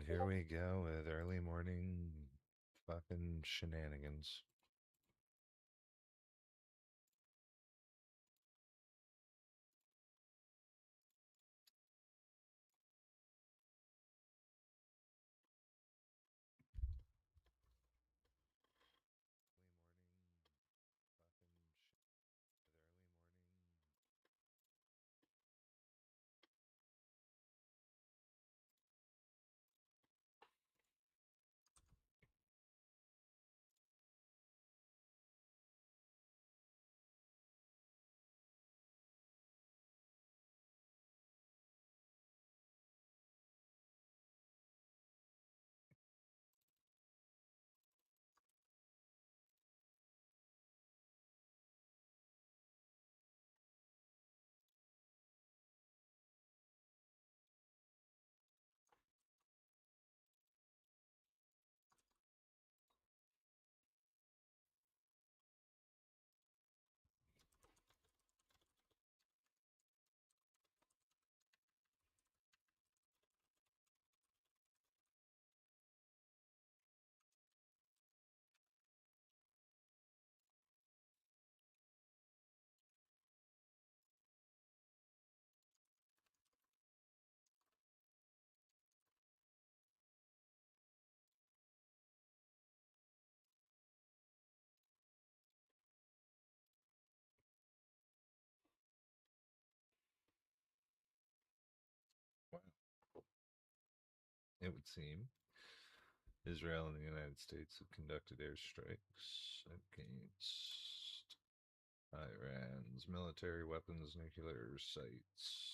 Here we go with early morning fucking shenanigans. Wow. It would seem Israel and the United States have conducted airstrikes against Iran's military weapons nuclear sites.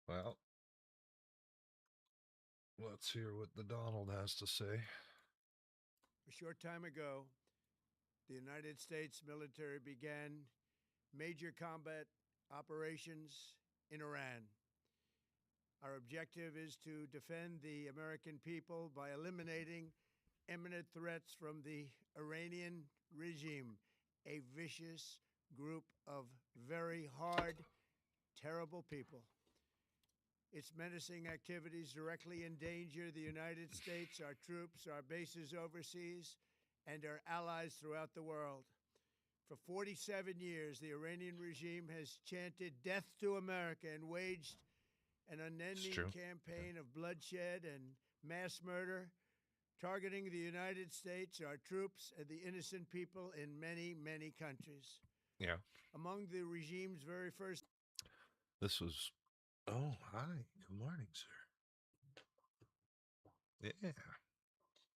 Well, let's hear what the Donald has to say. A short time ago, the United States military began major combat operations in Iran. Our objective is to defend the American people by eliminating imminent threats from the Iranian regime, a vicious group of very hard, terrible people. Its menacing activities directly endanger the United States, our troops, our bases overseas, and our allies throughout the world. For 47 years, the Iranian regime has chanted death to America and waged an unending campaign of bloodshed and mass murder, targeting the United States, our troops, and the innocent people in many, many countries. Yeah. Among the regime's very first. This was. Oh, hi. Good morning, sir. Yeah.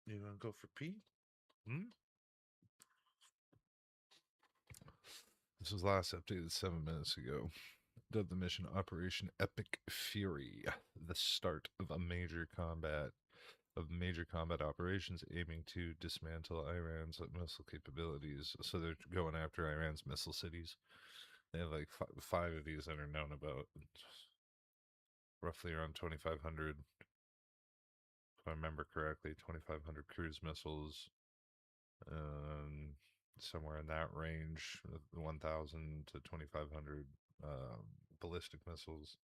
You want to go for Pete? Hmm? This was last updated 7 minutes ago. Dubbed the mission Operation Epic Fury, the start of major combat operations aiming to dismantle Iran's missile capabilities. So they're going after Iran's missile cities. They have like five of these that are known about. Roughly around 2,500, if I remember correctly, 2,500 cruise missiles, somewhere in that range, 1,000 to 2,500 ballistic missiles,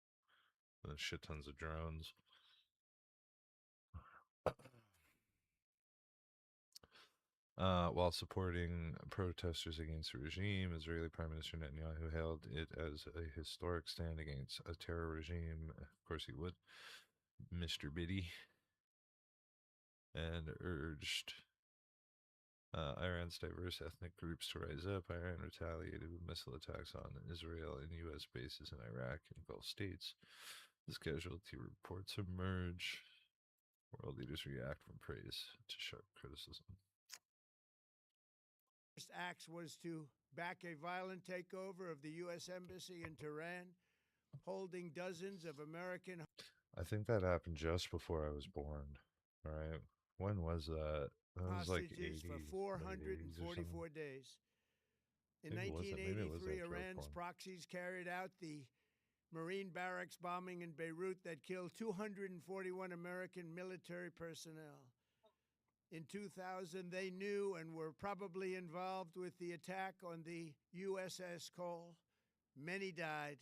and shit tons of drones. While supporting protesters against the regime, Israeli Prime Minister Netanyahu hailed it as a historic stand against a terror regime. Of course, he would, Mr. Biddy, and urged Iran's diverse ethnic groups to rise up. Iran retaliated with missile attacks on Israel and U.S. bases in Iraq and Gulf states. As casualty reports emerge, world leaders react from praise to sharp criticism. First acts was to back a violent takeover of the U.S. Embassy in Tehran, holding dozens of American I think that happened just before I was born. All right. When was that? That was like hostages for 80s, late 80s or something. 444 days. In Maybe it wasn't. Maybe it was 1983, after I was Iran's born. proxies carried out the Marine barracks bombing in Beirut that killed 241 American military personnel. In 2000, they knew and were probably involved with the attack on the USS Cole. Many died.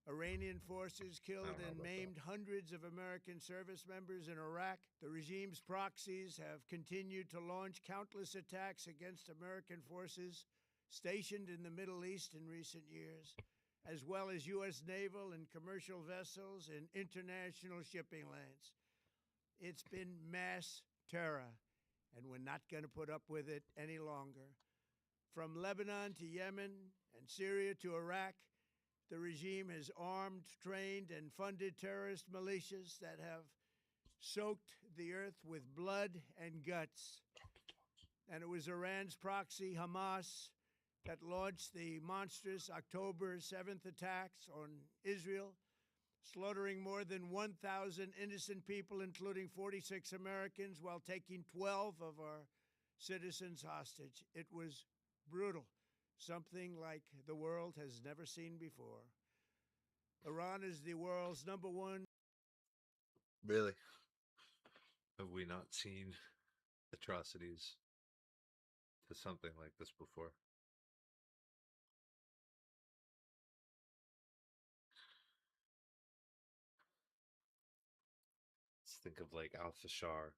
Iranian forces killed and maimed hundreds of American service members in Iraq. The regime's proxies have continued to launch countless attacks against American forces stationed in the Middle East in recent years, as well as U.S. naval and commercial vessels in international shipping lanes. It's been mass terror, and we're not going to put up with it any longer. From Lebanon to Yemen and Syria to Iraq, the regime has armed, trained, and funded terrorist militias that have soaked the earth with blood and guts. And it was Iran's proxy, Hamas, that launched the monstrous October 7th attacks on Israel, slaughtering more than 1,000 innocent people, including 46 Americans, while taking 12 of our citizens hostage. It was brutal, something like the world has never seen before. Iran is the world's #1. Really? Have we not seen atrocities to something like this before? Let's think of like Al Fashar.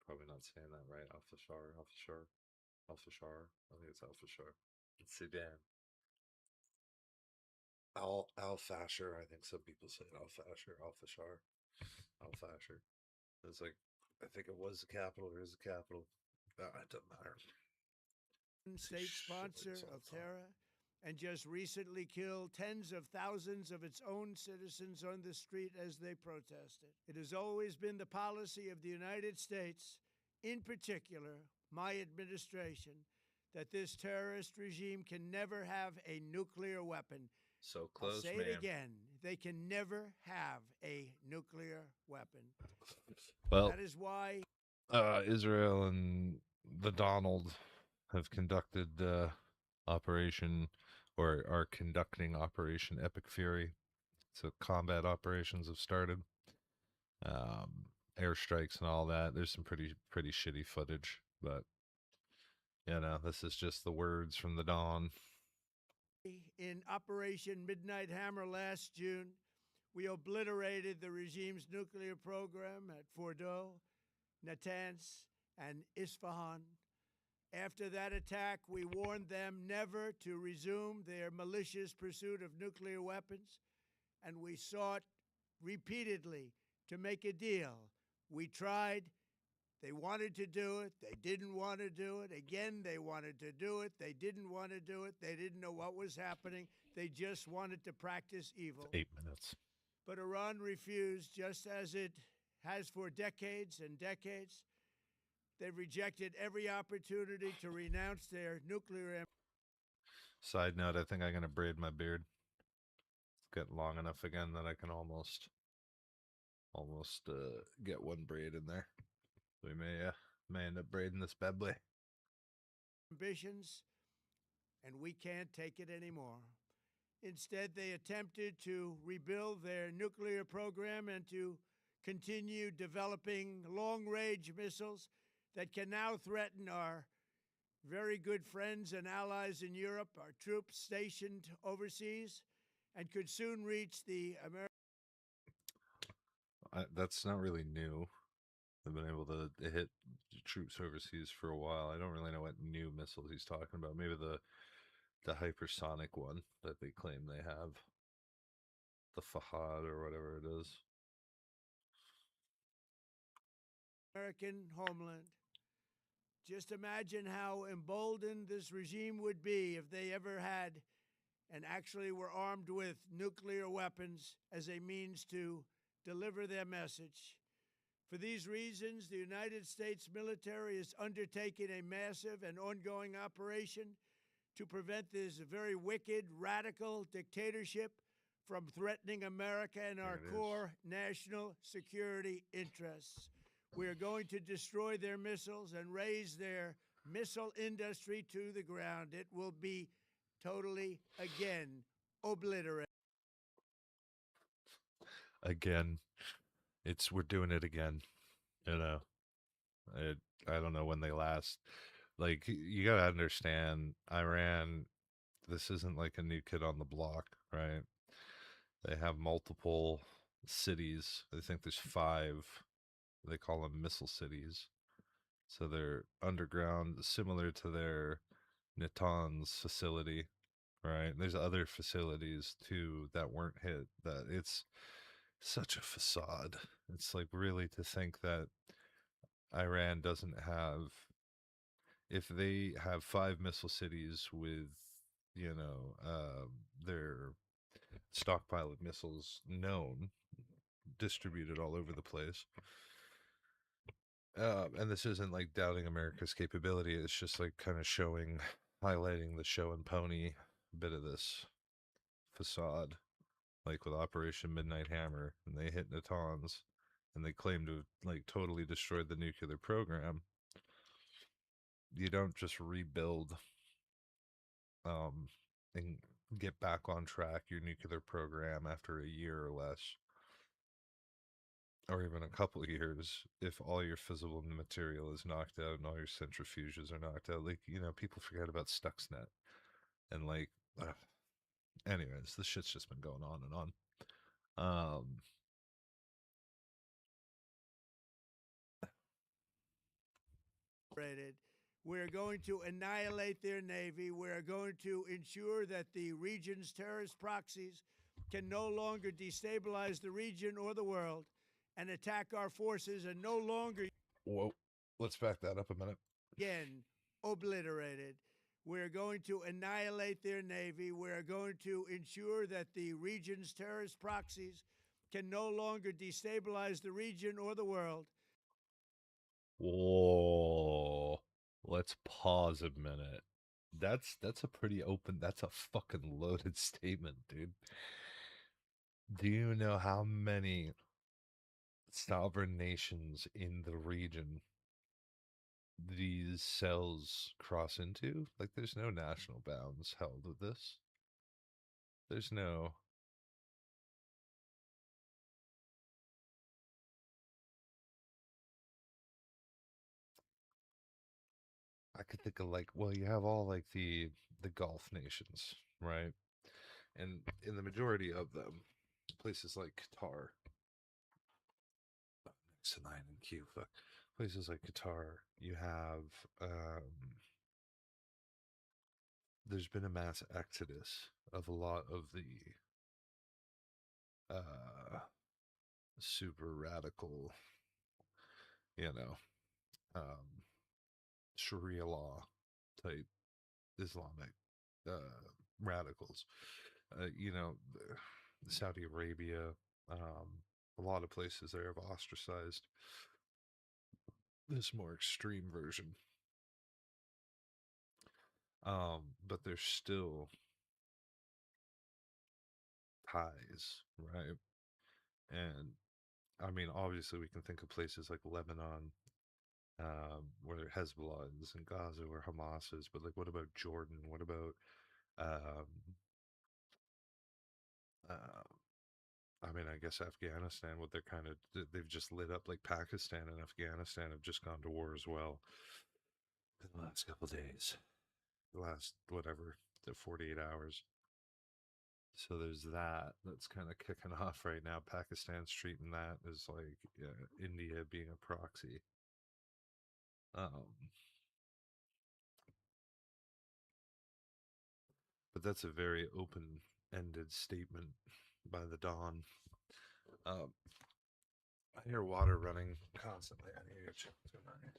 Probably not saying that right. Al Fashar, Al Fashar, Al Fashar. I think it's Al Fashar. It's Sudan. Al Fasher. I think some people say Al Fasher, Al Fashar, Al Fasher. It's like I think it was the capital or is the capital. It doesn't matter. State sponsor of terror, and just recently killed tens of thousands of its own citizens on the street as they protested. It has always been the policy of the United States, in particular my administration, that this terrorist regime can never have a nuclear weapon. So close, I'll say man. it again. They can never have a nuclear weapon. Well, that is why Israel and the Donald have conducted Operation, or are conducting Operation Epic Fury. So combat operations have started, airstrikes and all that. There's some pretty shitty footage, but you know, this is just the words from the dawn. in Operation Midnight Hammer last June, we obliterated the regime's nuclear program at Fordow, Natanz, and Isfahan. After that attack, we warned them never to resume their malicious pursuit of nuclear weapons, and we sought repeatedly to make a deal. We tried. They wanted to do it. They didn't want to do it. Again, they wanted to do it. They didn't want to do it. They didn't know what was happening. They just wanted to practice evil. 8 minutes. But Iran refused, just as it has for decades and decades. They've rejected every opportunity to renounce their nuclear. Side note, I think I'm going to braid my beard. It's getting long enough again that I can almost get one braid in there. We may end up braiding this bad boy. Ambitions, and we can't take it anymore. Instead, they attempted to rebuild their nuclear program and to continue developing long-range missiles that can now threaten our very good friends and allies in Europe, our troops stationed overseas, and could soon reach the American. That's not really new. They've been able to hit troops overseas for a while. I don't really know what new missiles he's talking about. Maybe the hypersonic one that they claim they have. The Fahad or whatever it is. American homeland. Just imagine how emboldened this regime would be if they ever had and actually were armed with nuclear weapons as a means to deliver their message. For these reasons, the United States military is undertaking a massive and ongoing operation to prevent this very wicked, radical dictatorship from threatening America and There our it is. core national security interests. We are going to destroy their missiles and raise their missile industry to the ground. It will be totally, again, obliterated. Again, we're doing it again. You know, it, I don't know when they last. Like you gotta understand, Iran. This isn't like a new kid on the block, right? They have multiple cities. I think there's five. They call them missile cities. So they're underground, similar to their Natanz facility, right? There's other facilities too that weren't hit. That it's such a facade. It's like really to think that Iran doesn't have, if they have five missile cities with, their stockpile of missiles known, distributed all over the place. And this isn't like doubting America's capability. It's just like kind of showing, highlighting the show and pony bit of this facade, like with Operation Midnight Hammer, and they hit Natanz, and they claim to have like totally destroyed the nuclear program. You don't just rebuild um, and get back on track your nuclear program after a year or less, or even a couple of years, if all your fissile material is knocked out and all your centrifuges are knocked out. Like, people forget about Stuxnet. And, like, anyways, this shit's just been going on and on. Um, We're going to annihilate their navy. We're going to ensure that the region's terrorist proxies can no longer destabilize the region or the world and attack our forces, and no longer, Whoa. Let's back that up a minute. again, obliterated. We're going to annihilate their navy. We're going to ensure that the region's terrorist proxies can no longer destabilize the region or the world. Whoa. Let's pause a minute. That's a pretty open, that's a fucking loaded statement, dude. Do you know how many sovereign nations in the region these cells cross into? Like, there's no national bounds held with this. There's no. I could think of like, well, you have all like the Gulf nations, right? And in the majority of them, places like Qatar, next to nine and Q, fuck, places like Qatar, you have there's been a mass exodus of a lot of the uh super radical, you know, um Sharia law type Islamic radicals. Saudi Arabia, a lot of places there have ostracized this more extreme version. But there's still ties, right? And I mean, obviously, we can think of places like Lebanon, where Hezbollah is, and Gaza, where Hamas is. But like, what about Jordan? What about um, uh, I mean, I guess Afghanistan, what they're kind of, they've just lit up. Like Pakistan and Afghanistan have just gone to war as well in the last couple of days, the last, whatever, the 48 hours. So there's that that's kind of kicking off right now. Pakistan's treating that as like India being a proxy. Um, but that's a very open ended statement by the Dawn. Um, I hear water running constantly. I need to check what's going on here.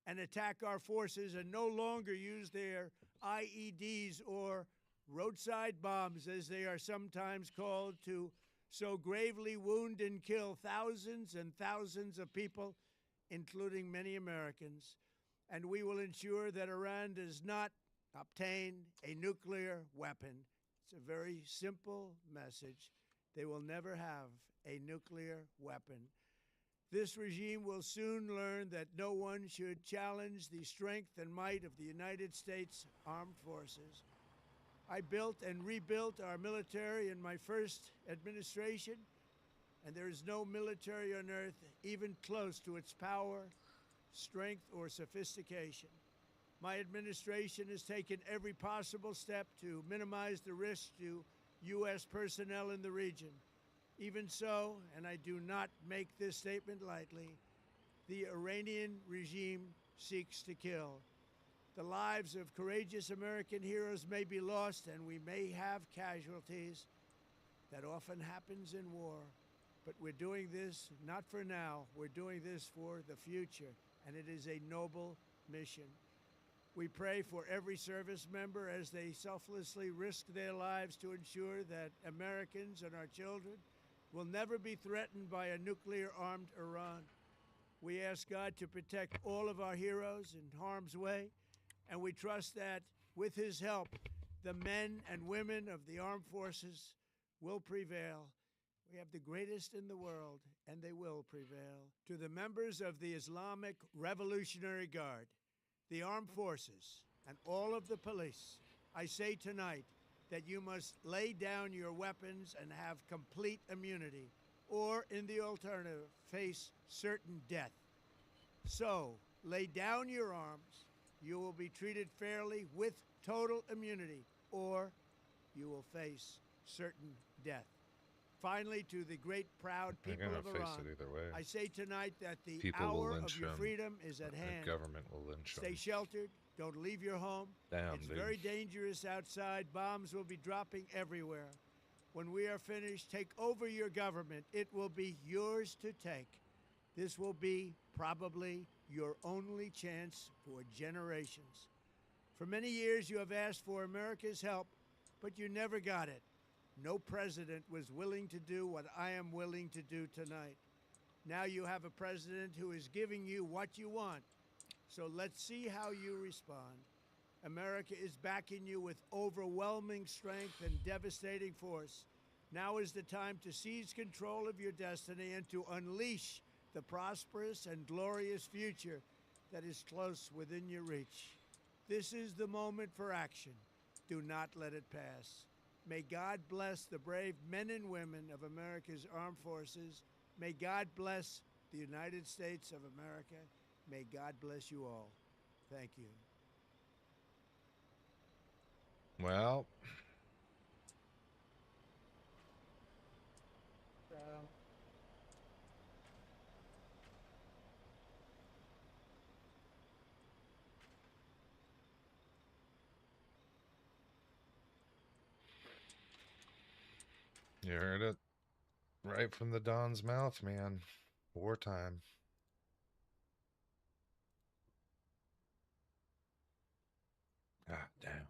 and attack our forces and no longer use their IEDs or roadside bombs, as they are sometimes called, to so gravely wound and kill thousands and thousands of people, including many Americans. And we will ensure that Iran does not obtain a nuclear weapon. It's a very simple message. They will never have a nuclear weapon. This regime will soon learn that no one should challenge the strength and might of the United States Armed Forces. I built and rebuilt our military in my first administration, and there is no military on earth even close to its power, strength, or sophistication. My administration has taken every possible step to minimize the risk to U.S. personnel in the region. Even so, and I do not make this statement lightly, the Iranian regime seeks to kill. The lives of courageous American heroes may be lost, and we may have casualties. That often happens in war. But we're doing this not for now. We're doing this for the future, and it is a noble mission. We pray for every service member as they selflessly risk their lives to ensure that Americans and our children will never be threatened by a nuclear-armed Iran. We ask God to protect all of our heroes in harm's way, and we trust that, with his help, the men and women of the armed forces will prevail. We have the greatest in the world, and they will prevail. To the members of the Islamic Revolutionary Guard, the armed forces, and all of the police, I say tonight that you must lay down your weapons and have complete immunity, or, in the alternative, face certain death. So, lay down your arms. You will be treated fairly with total immunity, or you will face certain death. Finally, to the great, proud They're people gonna of face Iran, it either way. I say tonight that the People will hour of lynch your them. freedom is at The hand. government will lynch Stay them. sheltered. Don't leave your home. Damn, It's dude. very dangerous outside. Bombs will be dropping everywhere. When we are finished, take over your government. It will be yours to take. This will be probably your only chance for generations. For many years, you have asked for America's help, but you never got it. No president was willing to do what I am willing to do tonight. Now you have a president who is giving you what you want. So let's see how you respond. America is backing you with overwhelming strength and devastating force. Now is the time to seize control of your destiny and to unleash the prosperous and glorious future that is close within your reach. This is the moment for action. Do not let it pass. May God bless the brave men and women of America's armed forces. May God bless the United States of America. May God bless you all. Thank you. Well, you heard it right from the Don's mouth, man. Wartime. Ah, damn.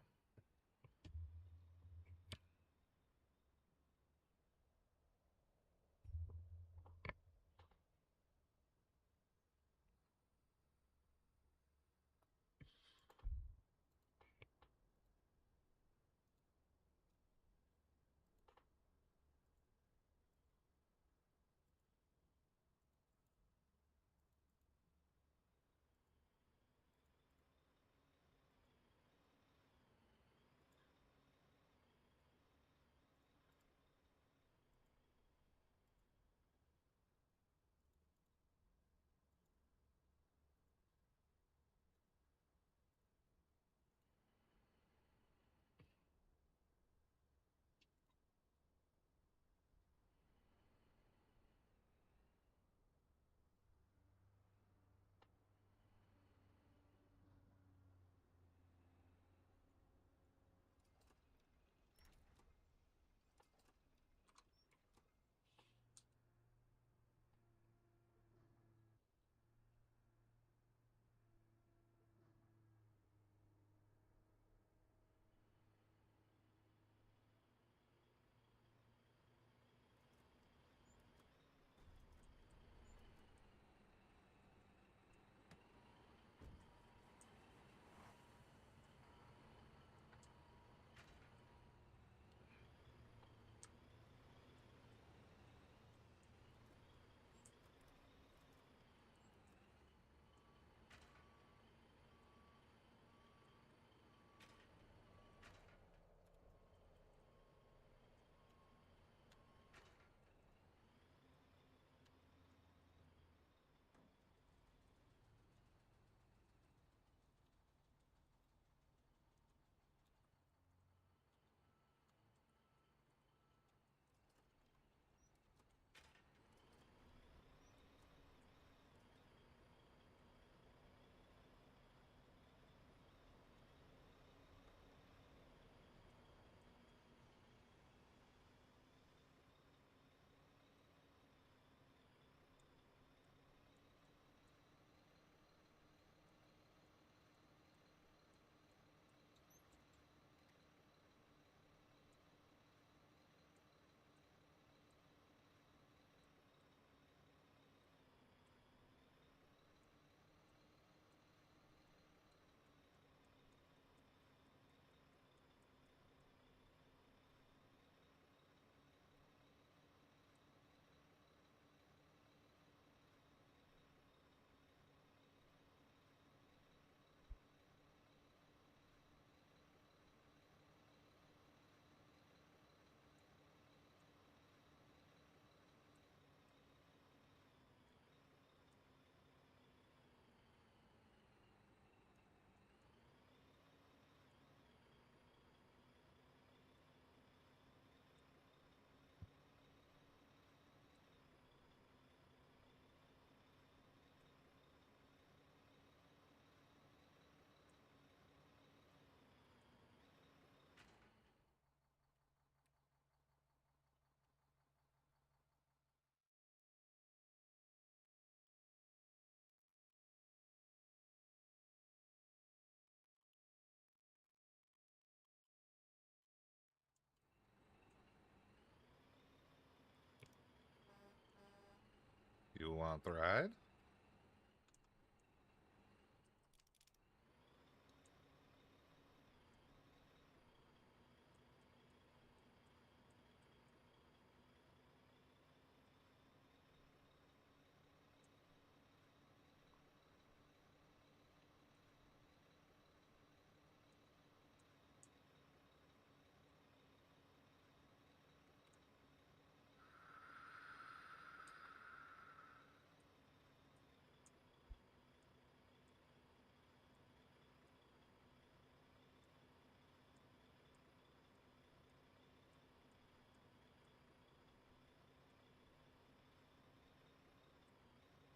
You want the ride?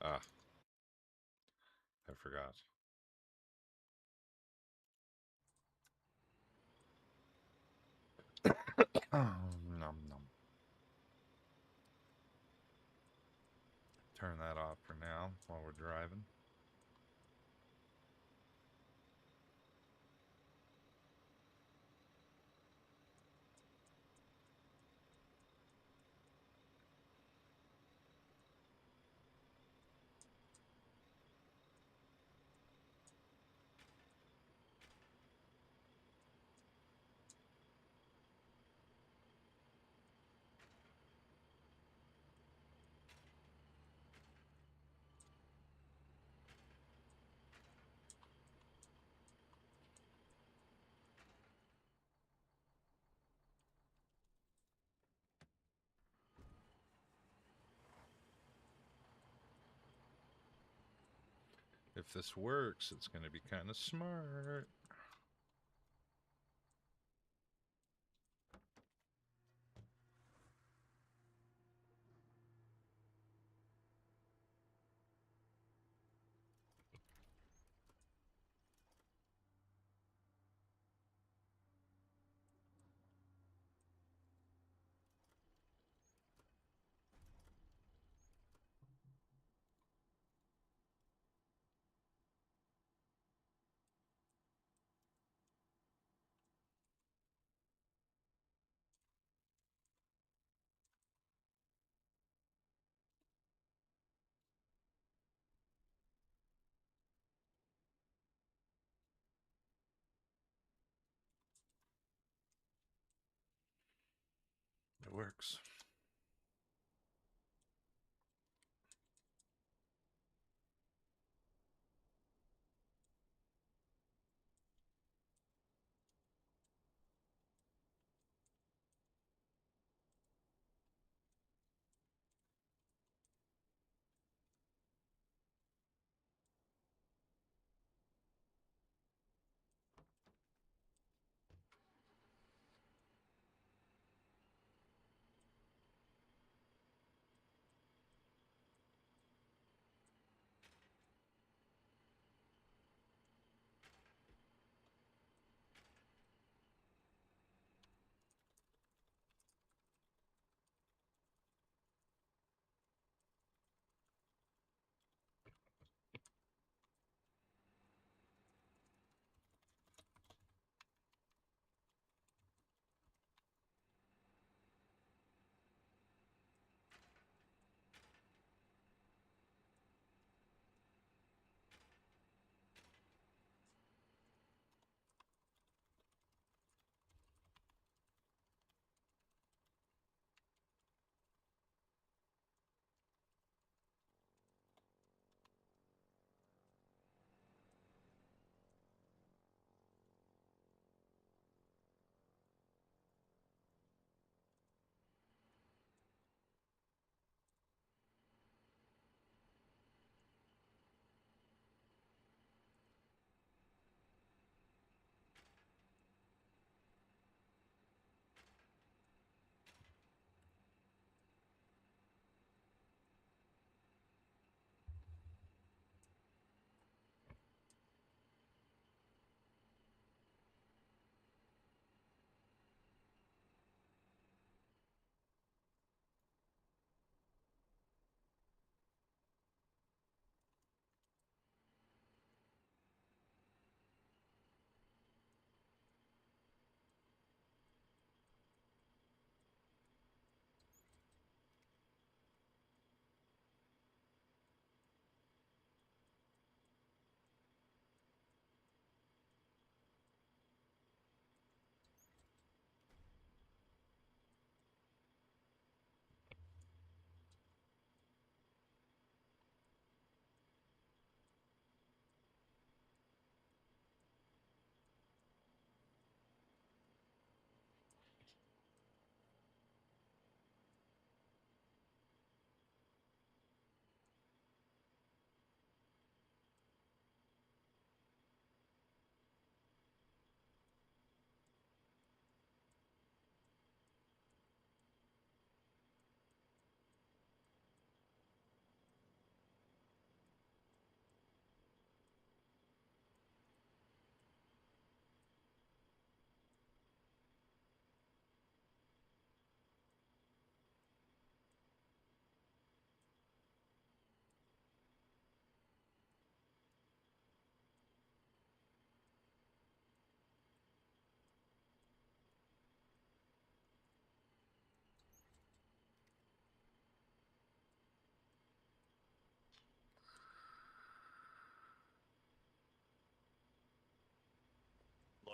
Ah, I forgot. Nom nom. Turn that off for now while we're driving. If this works, it's going to be kind of smart. It works.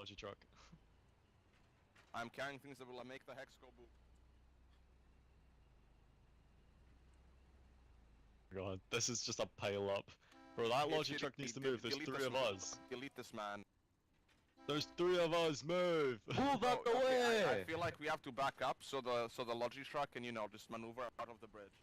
logi truck. I'm carrying things that will make the hex go boom. God, this is just a pile up. Bro, that logi Delete- truck needs to delete- move. There's delete 3 this of man. us. Delete this man. There's 3 of us. Move. Move No, out the okay, I way! feel like we have to back up so the logi truck can, you know, just maneuver out of the bridge.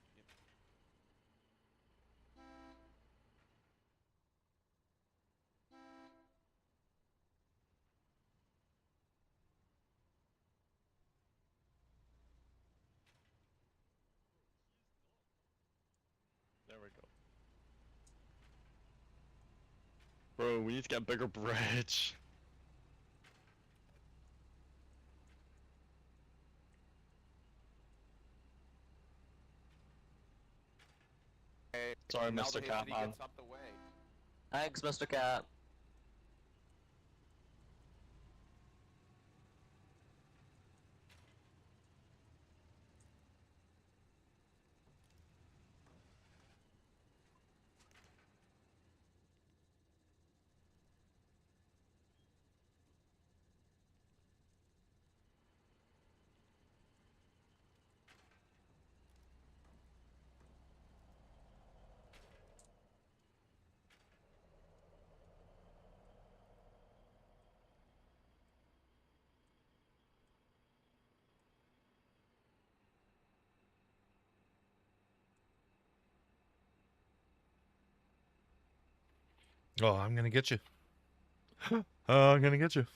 There we go. Bro, we need to get a bigger bridge. Okay, Sorry, now Mr. the history Catman. gets out the way. Thanks, Mr. Cat. Oh, I'm gonna get you. I'm gonna get you.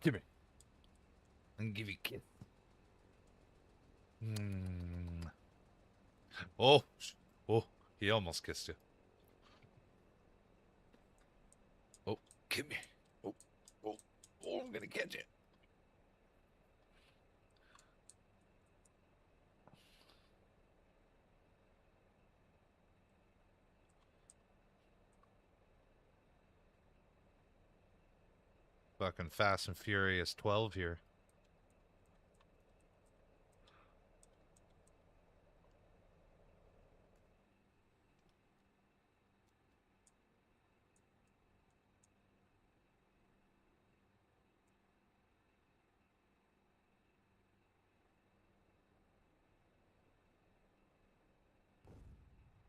Give me. I'm gonna give you a kiss. Mm. Oh, oh, he almost kissed you. Oh, give me. Oh, oh, oh, I'm gonna get you. Fucking Fast and Furious 12 here.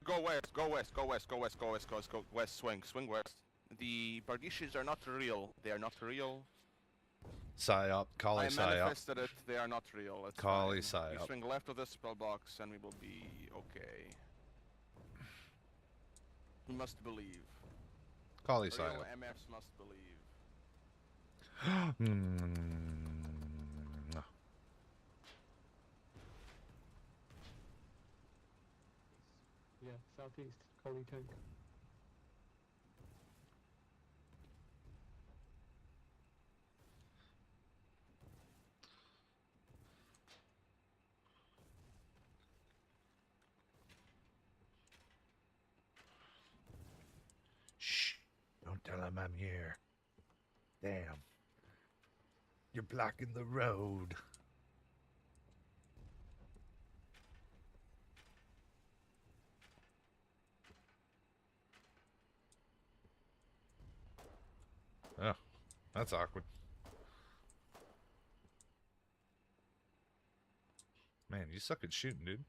Go west, go west, go west, go west, go west, go west, go west, swing west. The Bardishis are not real. They are not real. Psyop, call I it psyop. manifested it. They are not real. It's Kali fine. We psyop. swing left of the spell box and we will be okay. We must believe. Kali Real psyop. MFs must believe. Yeah, southeast, Collie Tank. Shh. Don't tell him I'm here. Damn. You're blocking the road. Oh, that's awkward. Man, you suck at shooting, dude.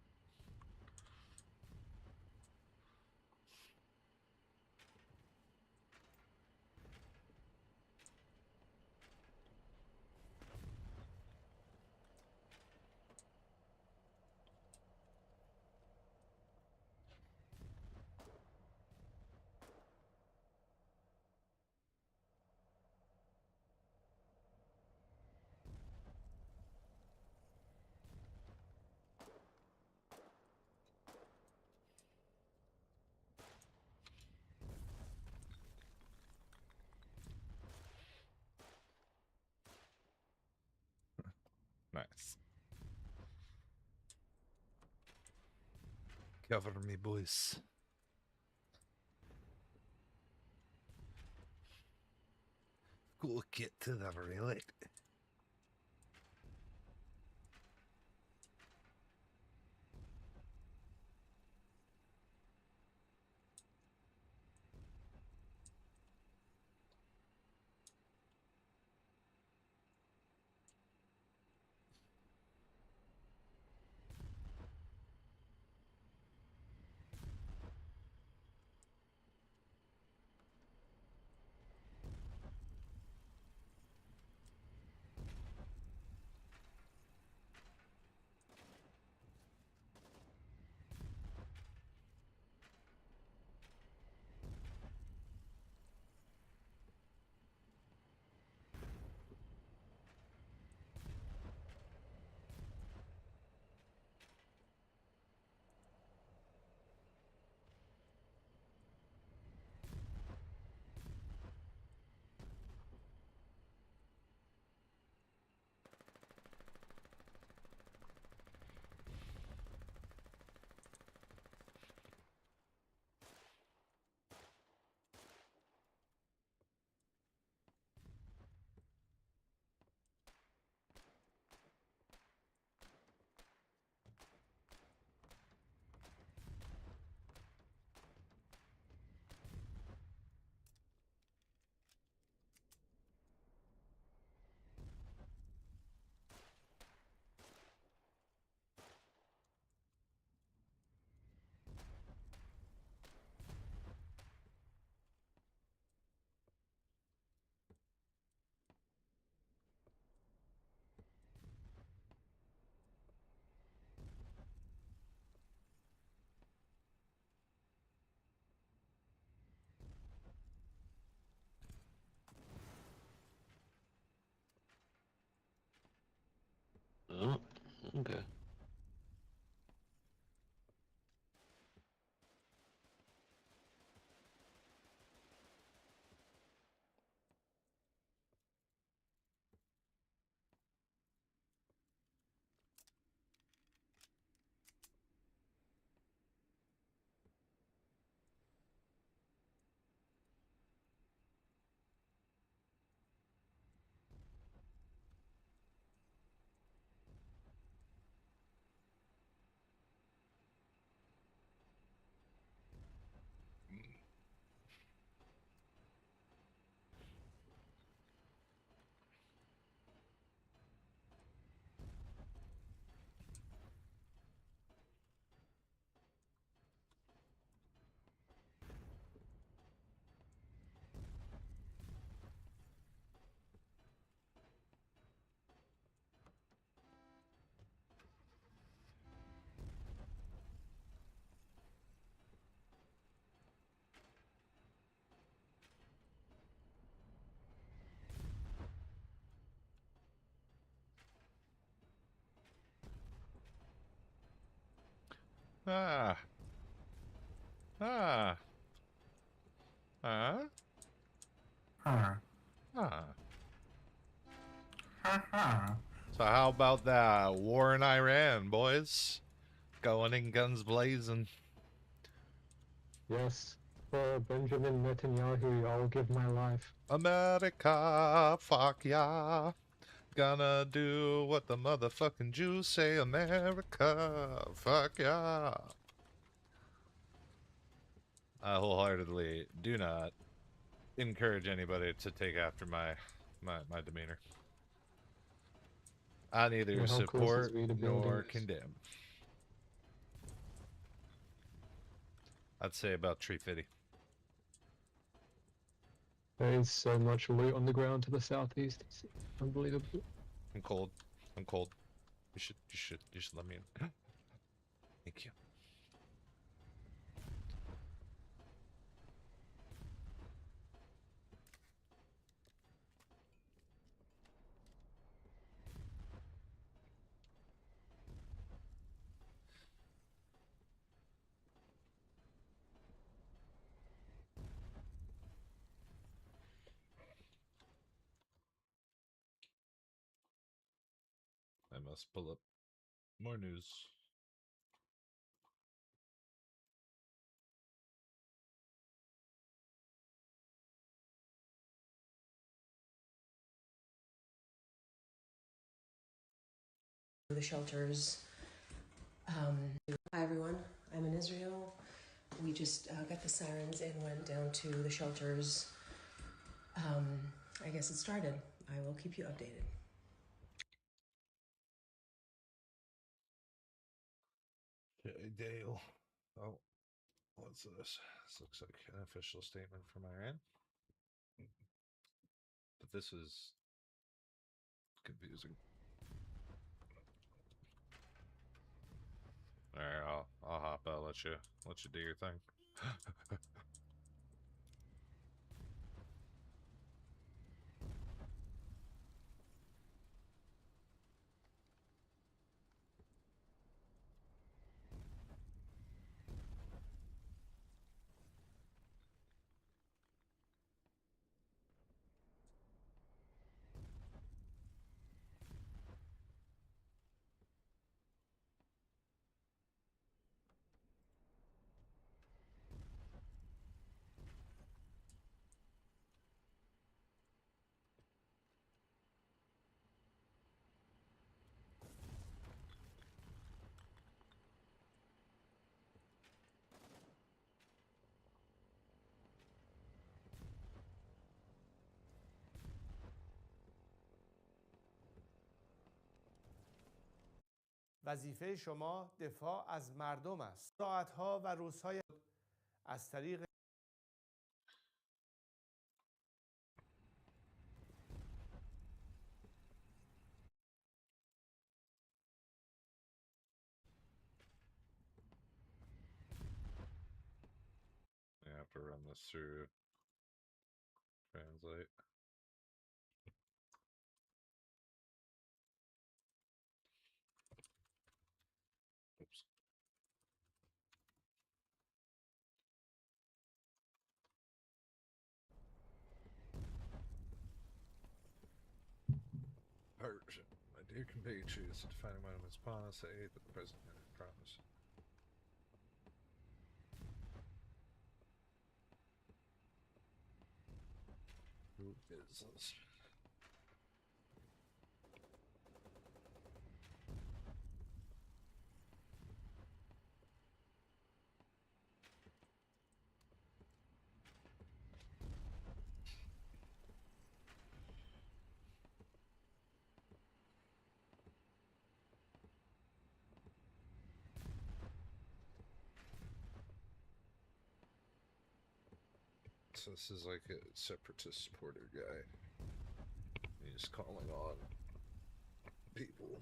Nice. Cover me, boys. Go get to the relic. Okay. Ah. Ah. Ah. Huh. Ah. Huh. So how about that war in Iran, boys? Going in guns blazing. Yes. For Benjamin Netanyahu, I'll give my life. America, fuck yeah. Gonna do what the motherfucking Jews say, America, fuck yeah. I wholeheartedly do not encourage anybody to take after my demeanor. I neither How close is support we to building nor this? condemn. I'd say about 350. There is so much loot on the ground to the southeast. It's unbelievable. I'm cold. I'm cold. You should let me in. Thank you. I must pull up more news. The shelters. Hi everyone, I'm in Israel. We just got the sirens and went down to the shelters. I guess it started. I will keep you updated. Okay, Dale. Oh, what's this? This looks like an official statement from Iran. But this is confusing. Alright, I'll hop out, let you do your thing. وظیفه شما دفاع از مردم است. ساعتها و روزهای از طریق I have to run this through translate. Persian. My dear compatriots, a defining moment has passed. I ate the president had promised. Who is this? So this is like a separatist supporter guy. He's calling on people.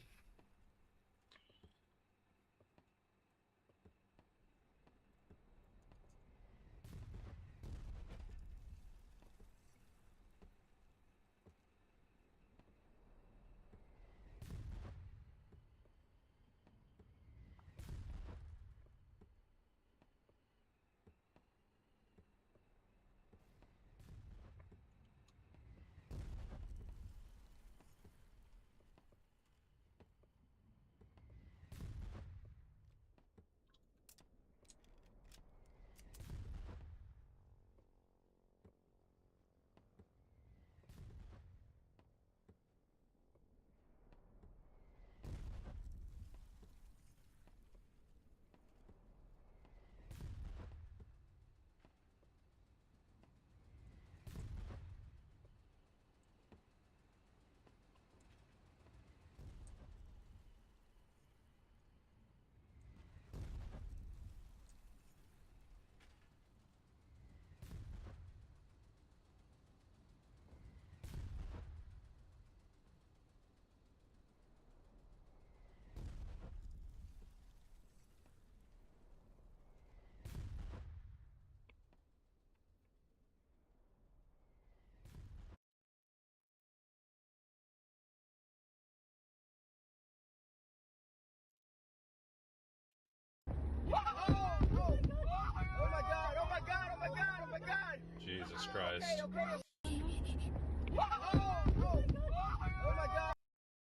Jesus Christ.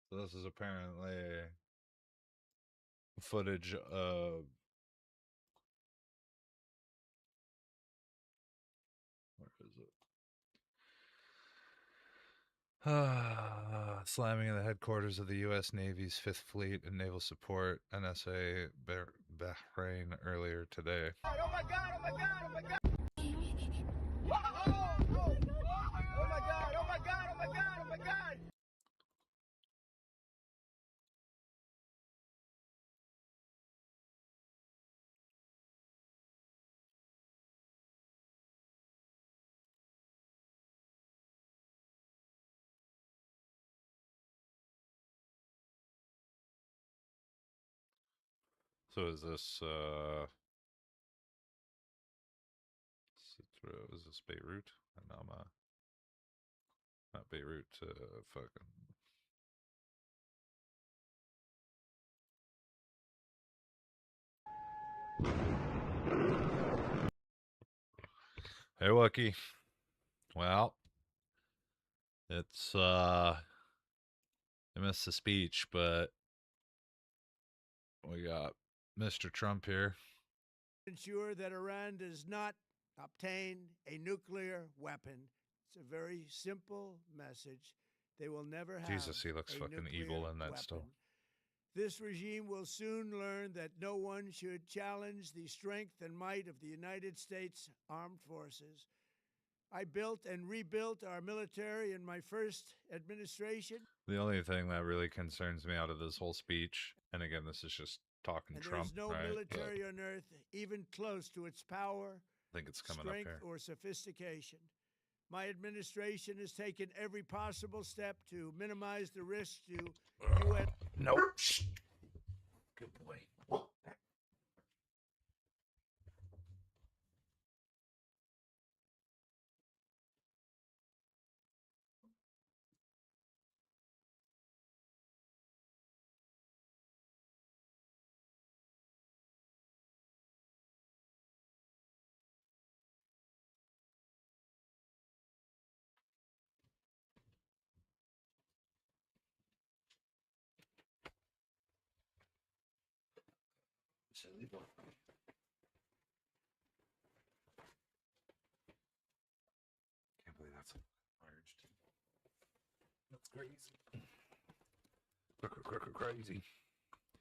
So this is apparently footage of where is it? Slamming in the headquarters of the U.S. Navy's 5th Fleet and Naval Support NSA Bahrain earlier today. Oh my God! Oh my God! Oh my God! Oh my God! Oh my God! Oh my God! Oh my God! So is this is this Beirut? No, not Beirut, fucking hey Wookie. Well, it's I missed the speech, but we got Mr. Trump here. Ensure that Iran does not obtain a nuclear weapon. It's a very simple message. They will never have Jesus, he looks a fucking nuclear evil in that weapon. still. This regime will soon learn that no one should challenge the strength and might of the United States Armed Forces. I built and rebuilt our military in my first administration. The only thing that really concerns me out of this whole speech, and again, this is just talking And Trump, there's no right? military on earth even close to its power, I think it's coming up strength, here. or sophistication. My administration has taken every possible step to minimize the risk to U.S. Nope. Good boy. Silly boy. Can't believe that's merged. That's crazy. Crazy.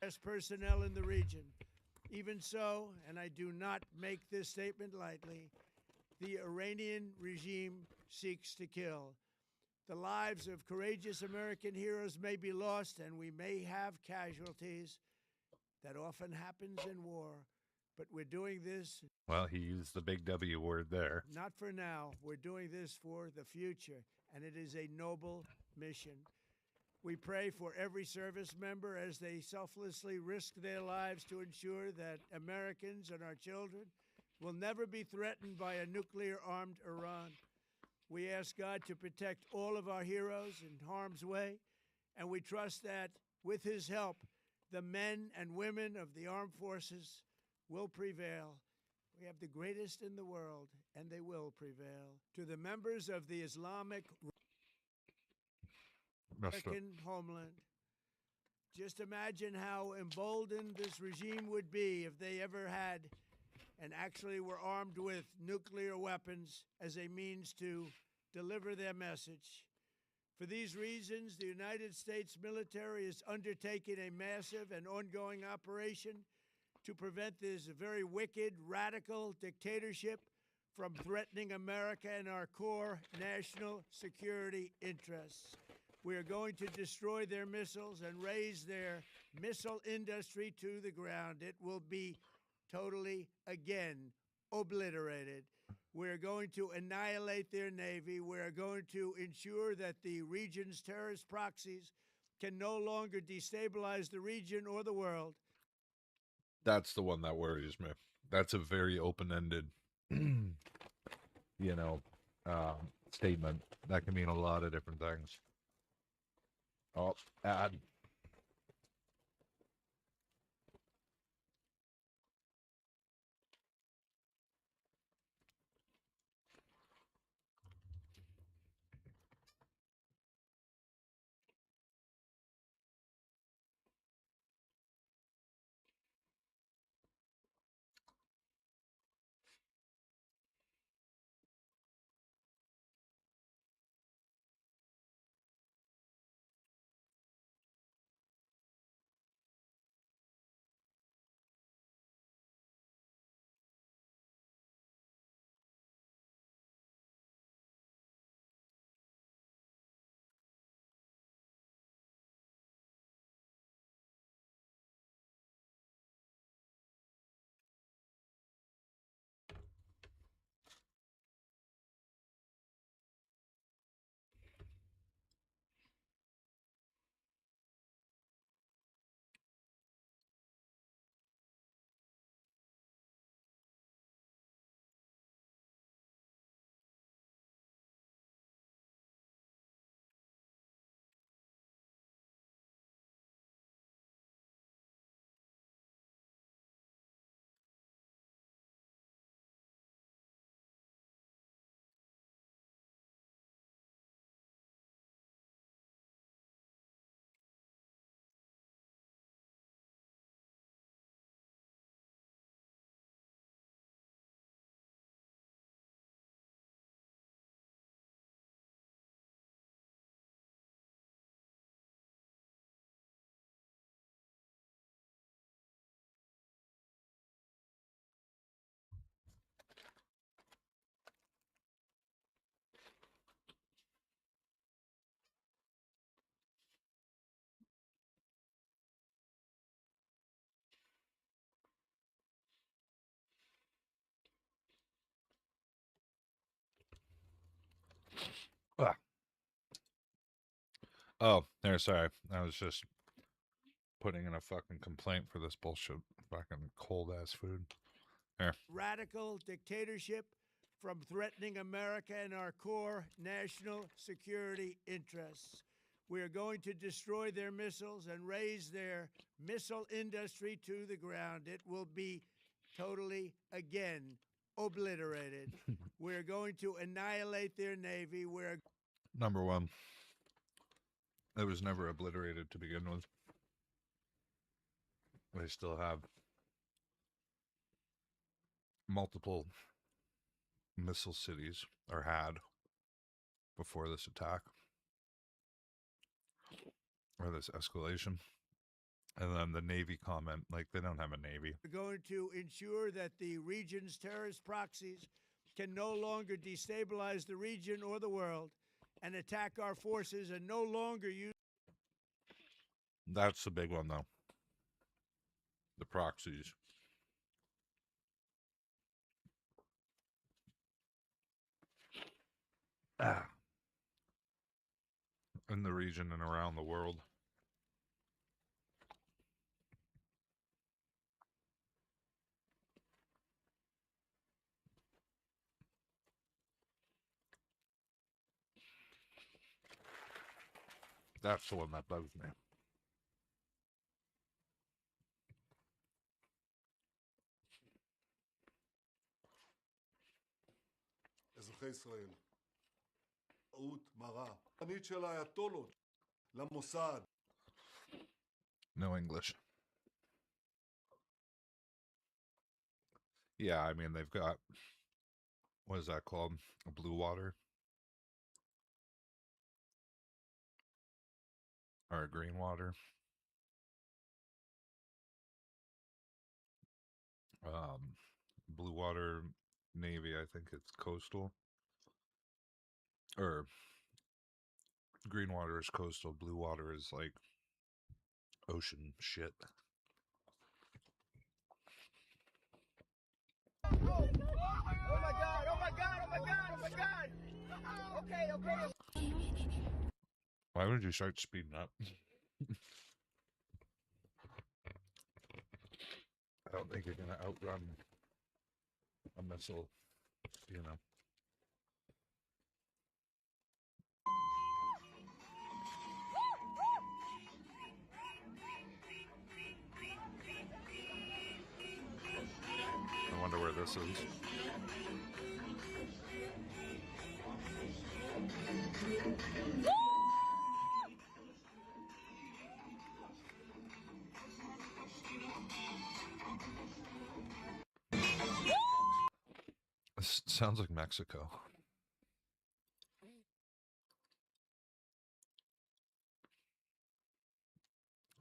Best personnel in the region. Even so, and I do not make this statement lightly, the Iranian regime seeks to kill. The lives of courageous American heroes may be lost, and we may have casualties. That often happens in war. But we're doing this. Well, he used the big W word there. Not for now. We're doing this for the future, and it is a noble mission. We pray for every service member as they selflessly risk their lives to ensure that Americans and our children will never be threatened by a nuclear-armed Iran. We ask God to protect all of our heroes in harm's way, and we trust that, with his help, the men and women of the armed forces will prevail. We have the greatest in the world, and they will prevail. To the members of the Islamic American homeland, just imagine how emboldened this regime would be if they ever had and actually were armed with nuclear weapons as a means to deliver their message. For these reasons, the United States military is undertaking a massive and ongoing operation to prevent this very wicked, radical dictatorship from threatening America and our core national security interests. We are going to destroy their missiles and raise their missile industry to the ground. It will be totally, again, obliterated. We're going to annihilate their Navy. We're going to ensure that the region's terrorist proxies can no longer destabilize the region or the world. That's the one that worries me. That's a very open-ended, statement. That can mean a lot of different things. Oh, ad. Ah. Oh, there. Sorry, I was just putting in a fucking complaint for this bullshit fucking cold ass food. There. Radical dictatorship from threatening America and our core national security interests. We are going to destroy their missiles and raise their missile industry to the ground. It will be totally, again, obliterated. We're going to annihilate their Navy. We're Number one. It was never obliterated to begin with. They still have multiple missile cities, or had before this attack, or this escalation. And then the Navy comment, like, they don't have a Navy. We're going to ensure that the region's terrorist proxies can no longer destabilize the region or the world and attack our forces, and no longer use. That's the big one, though. The proxies. In the region and around the world. That's the one that bugs me. אזרחי ישראל, טעות מרה. תמיד של האייתולות למוסד. No English. Yeah, I mean, they've got, what is that called? Blue water? Or green water? Blue water Navy, I think it's coastal. Or green water is coastal, blue water is like ocean shit. Oh my God, oh my God, oh my God, oh my God. Okay. Why would you start speeding up? I don't think you're going to outrun a missile, you know. I wonder where this is. This sounds like Mexico.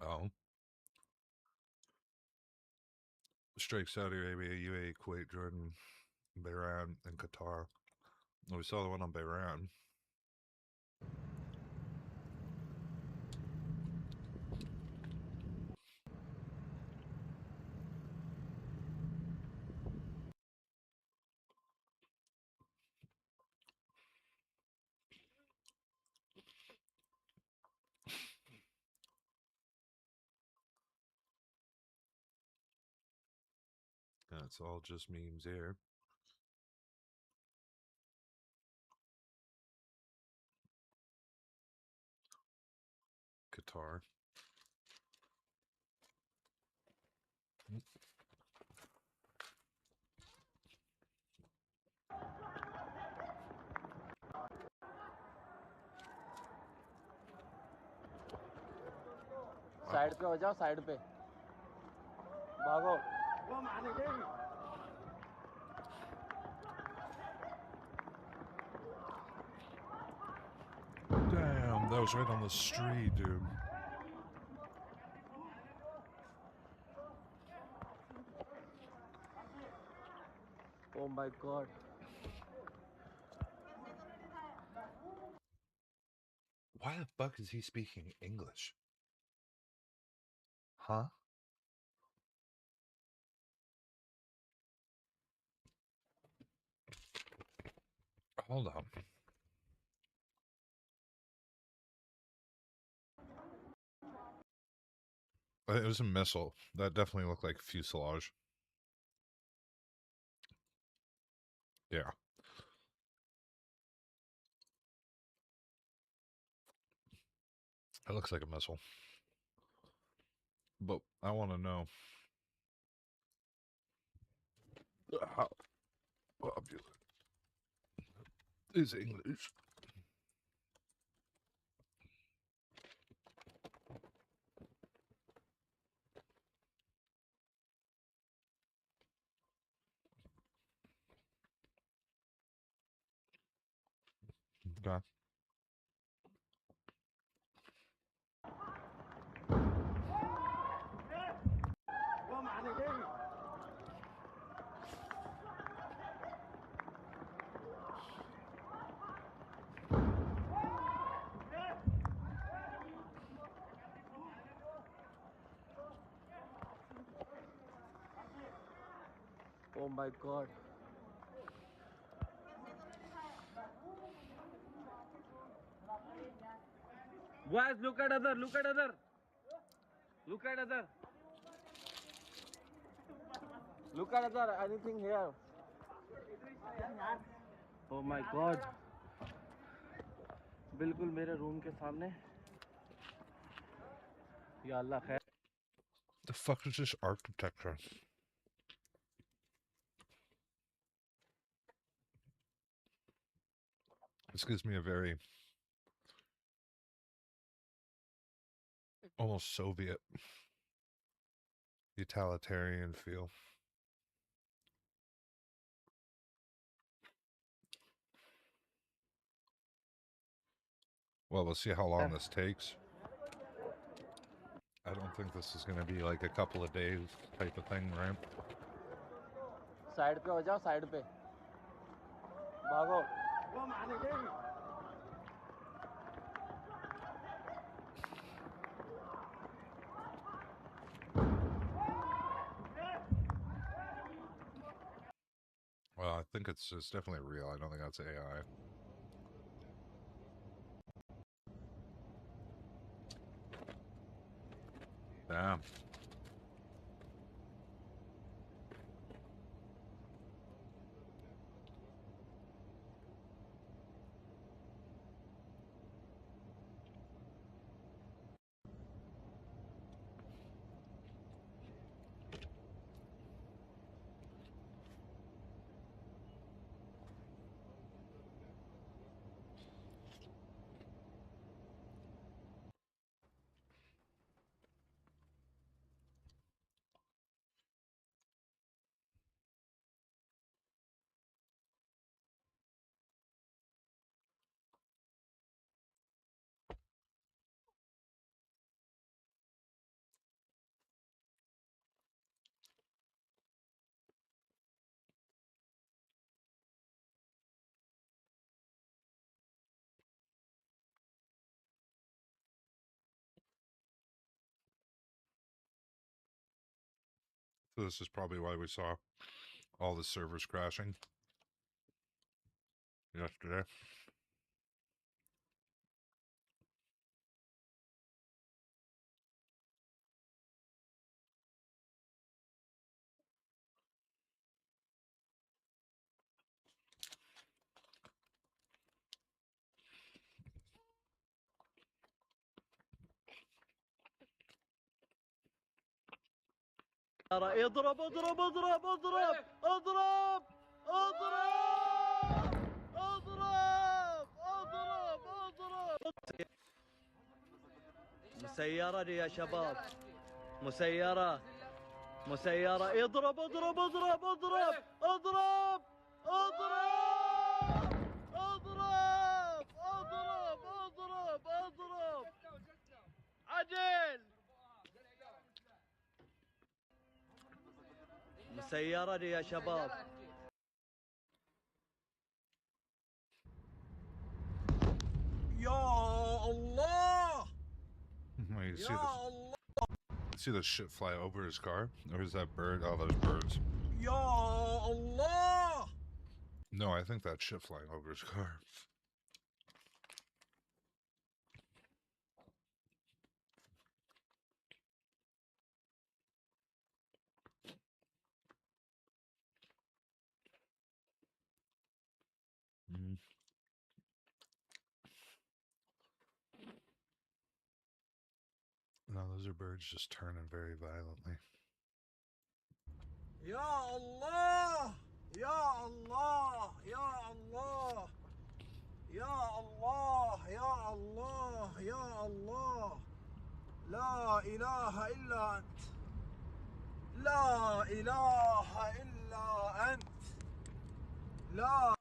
Oh. Strike Saudi Arabia, UAE, Kuwait, Jordan, Bahrain, and Qatar. Well, we saw the one on Bahrain. That's all just memes here. Qatar. Side पे हो जाओ side पे भागो Damn, that was right on the street, dude. oh my god Why the fuck is he speaking English? Huh? Hold on. It was a missile. That definitely looked like fuselage. Yeah. It looks like a missile. But I want to know how popular is English? Okay. Oh my God. Guys, look at other. Look at other. Look at other. Look at other. Anything here? Oh my God. बिल्कुल मेरे room के सामने. या अल्लाह खैर. The fuck is this architecture? This gives me a very almost Soviet utilitarian feel. Well, we'll see how long this takes. I don't think this is going to be like a couple of days type of thing, right? Side पे हो जाओ, side पे. भागो. Well, I think it's definitely real. I don't think that's AI. Damn. So this is probably why we saw all the servers crashing yesterday. اضرب اضرب اضرب اضرب اضرب اضرب اضرب اضرب اضرب. مسيرة دي يا شباب. مسيرة. مسيرة. اضرب اضرب اضرب اضرب اضرب اضرب اضرب اضرب اضرب اضرب. عجل. مسيرة دي يا شباب. يا الله. You see the shit fly over his car? Or is that bird? Oh, those birds. يا الله. No, I think that shit flying over his car. Mm. No, those are birds just turning very violently. يا الله. يا الله. يا الله. يا الله. يا الله. يا الله. لا إله إلا أنت. لا إله إلا أنت. لا.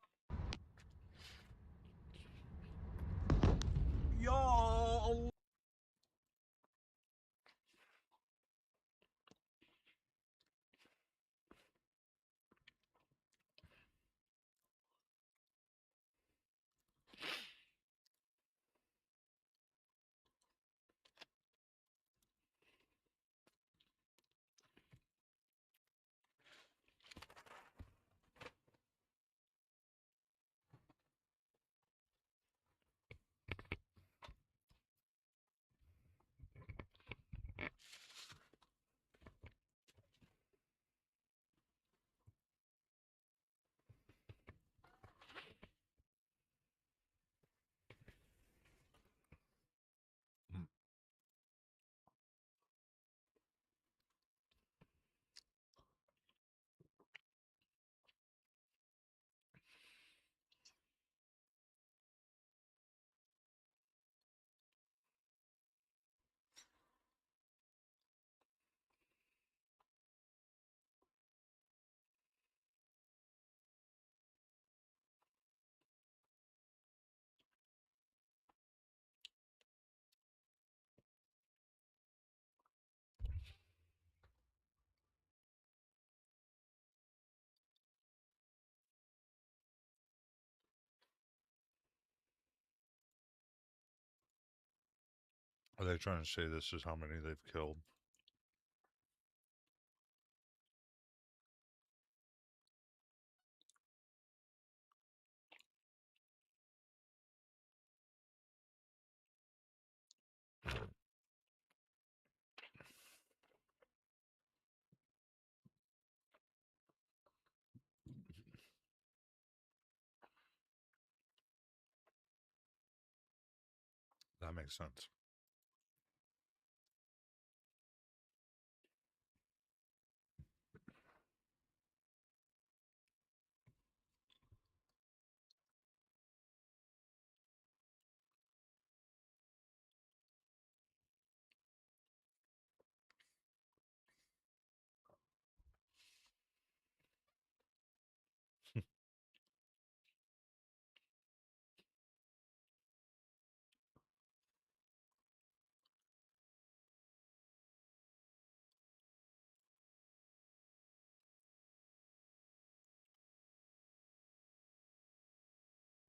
Are they trying to say this is how many they've killed? That makes sense.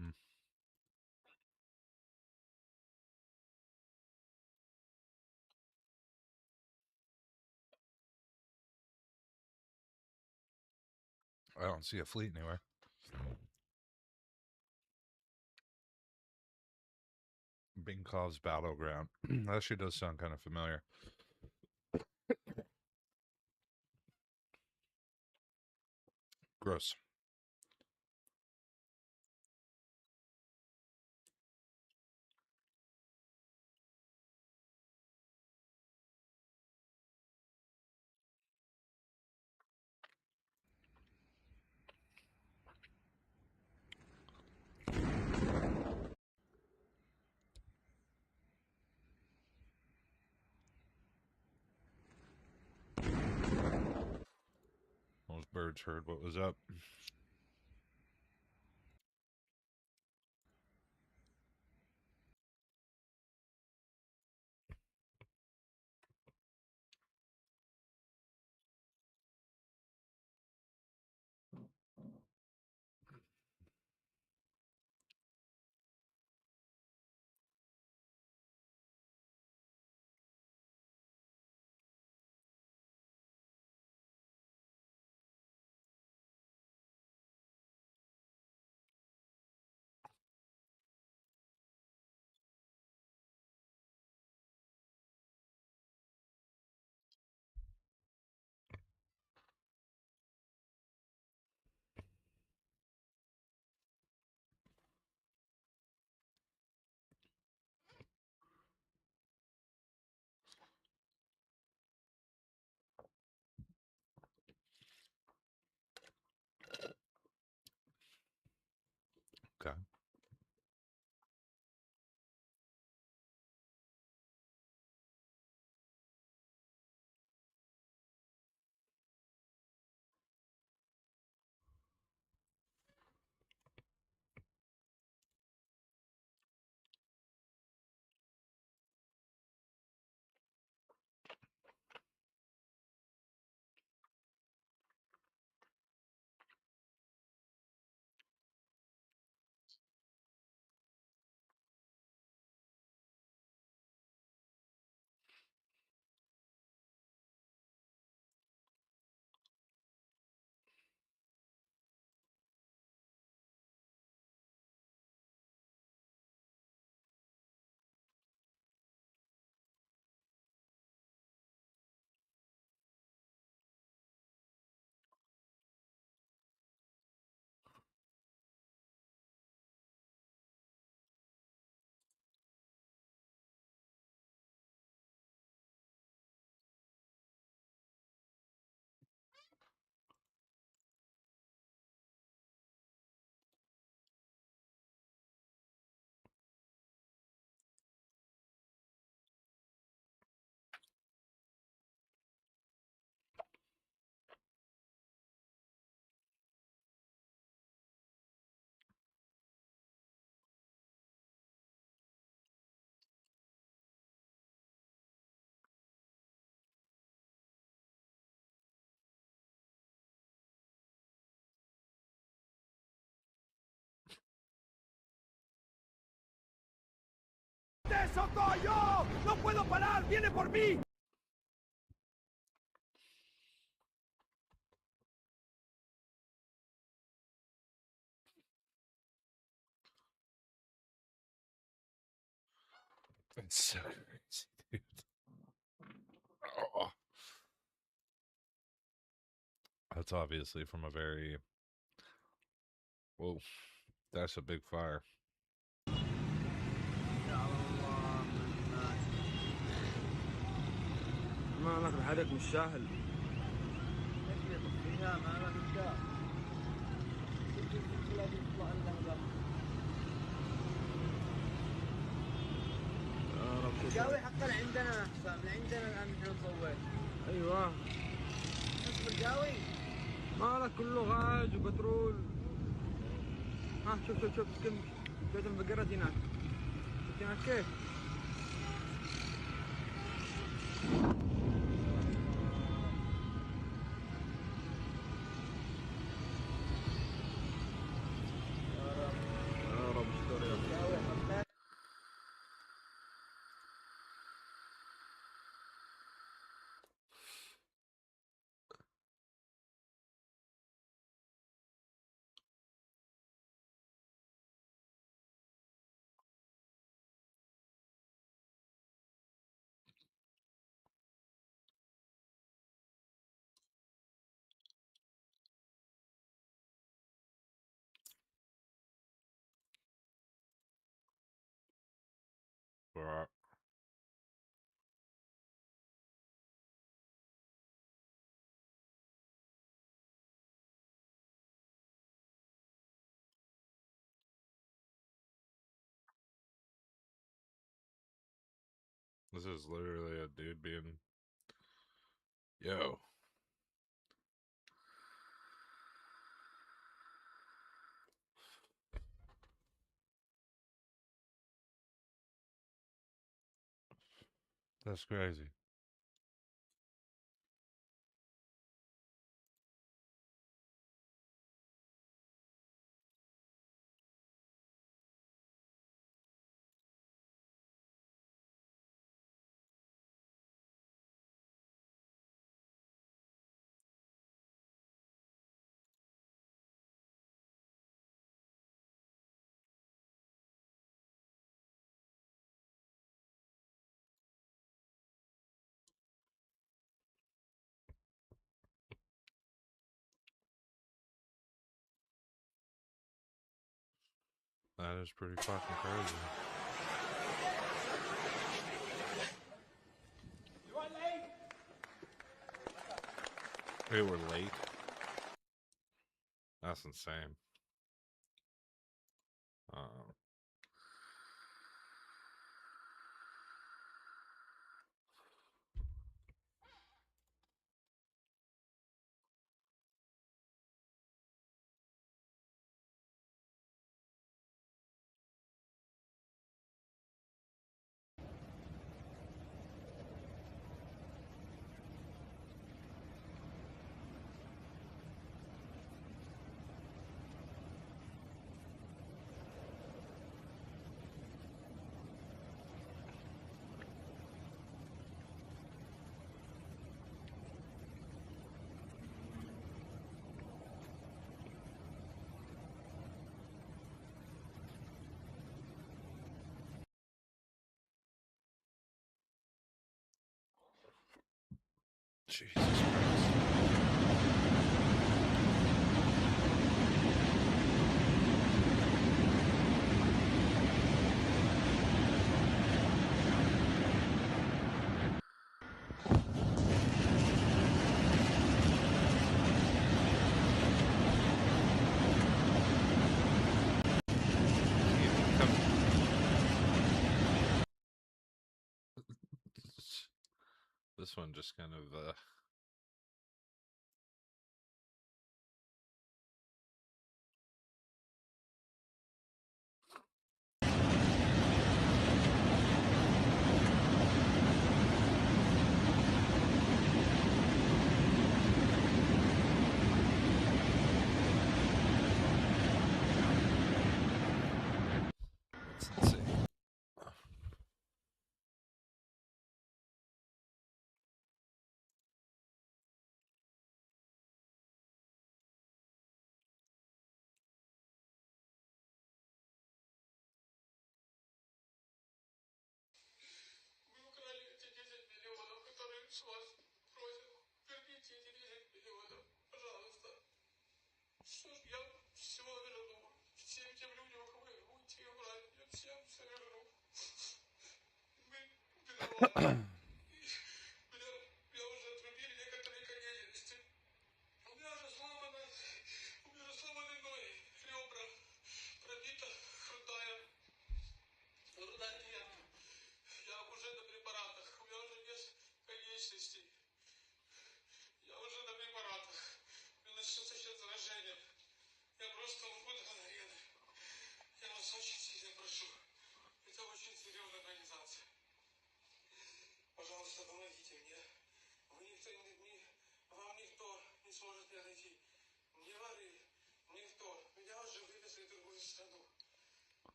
Hmm. I don't see a fleet anywhere. Binkov's battleground. That actually does sound kind of familiar. Gross. Those birds heard what was up. Okay. ¡Eso soy yo! ¡No puedo! puedo parar! ¡Viene por mí! It's so crazy, dude. Oh. That's obviously from a very... Whoa, that's a big fire. مالك بحرك مش سهل. فيها مالك انت. الجاوي حقا عندنا حسام، عندنا الان نحن نصور. ايوه. نصب الجاوي. مالك كله غاز وبترول. ها شوف كم شوية انفجرت هناك. شفت هناك كيف؟ يا رب استر يا رب. Right. This is literally a dude being... Yo. That's crazy. That is pretty fucking crazy. They were late. That's insane. Jesus Christ. This one just kind of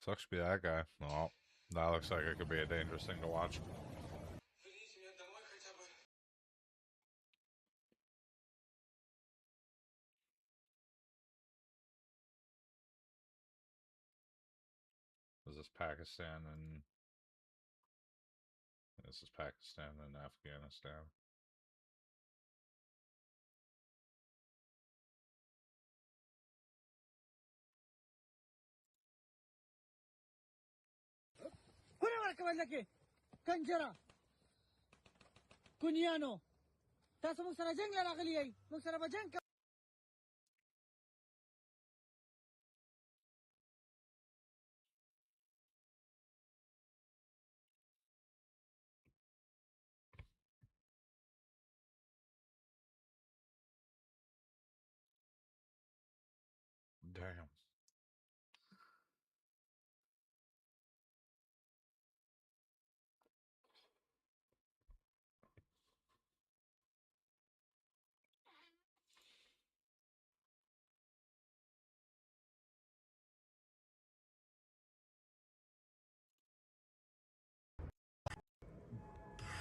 Sucks to be that guy. Oh, that looks like it could be a dangerous thing to watch. Is this Pakistan and this is Pakistan and Afghanistan? Damn.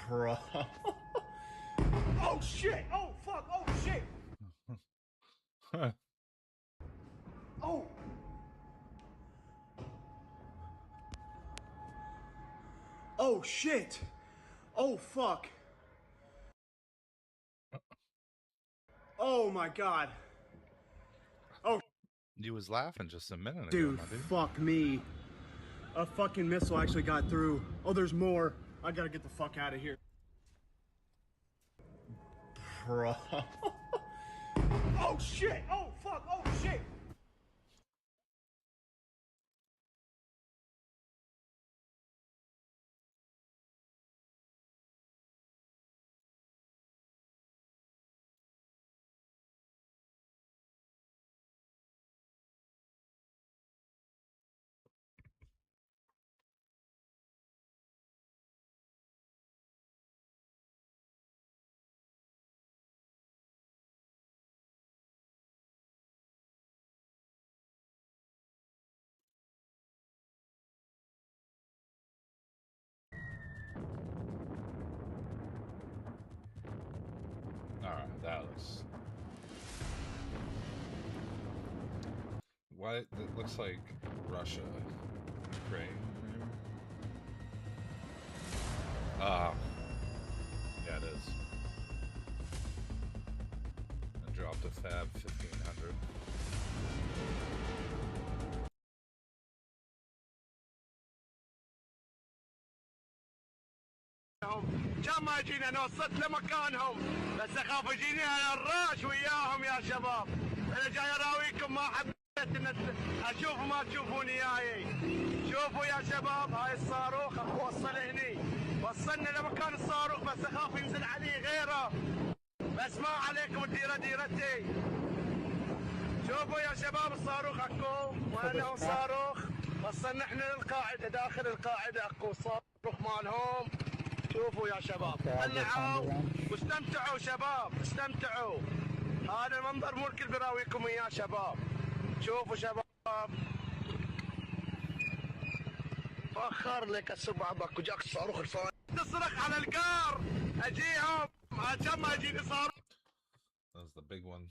Bro. Oh shit! Oh fuck! Oh shit! Oh! Oh shit! Oh fuck! Oh my god! Oh, You was laughing just a minute ago, dude, my dude. fuck me. A fucking missile actually got through. Oh, there's more. I gotta get the fuck out of here. Bro. Oh shit! Oh fuck! Oh shit! Alright, that looks... Why? It looks like Russia. Ukraine, maybe? Yeah, it is. I dropped a Fab 1500. كان ما جينا نوصل لمكانهم بس اخاف يجيني على الراش وياهم يا شباب. انا جاي اراويكم ما حبيت ان اشوف ما تشوفون اياي. شوفوا يا شباب هاي الصاروخ اكو وصل هني. وصلنا لمكان الصاروخ بس اخاف ينزل عليه غيره. بس ما عليكم الديره ديرتي. شوفوا يا شباب الصاروخ اكو وانا صاروخ. وصلنا احنا للقاعده داخل القاعده اكو صاروخ مالهم. شوفوا يا شباب طلعوا واستمتعوا شباب استمتعوا. هذا المنظر مو الكل براويكم اياه شباب. شوفوا شباب فخر لك السبعة باكو جاك الصاروخ الفاير تصرخ على القار اجيهم عشان ما يجيني صاروخ. That's the big one.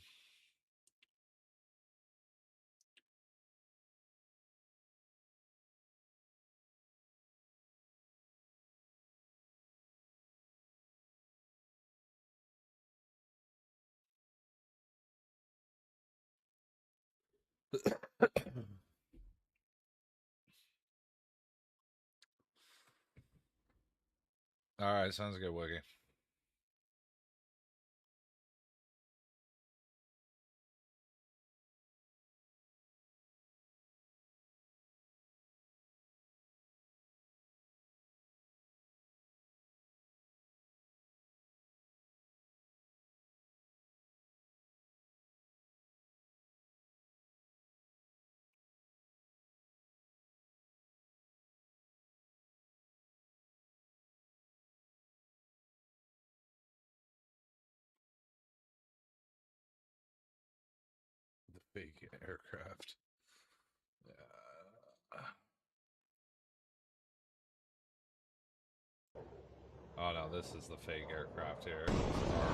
All right, sounds good, Woogie. The fake aircraft. Oh no, this is the fake aircraft here. This is our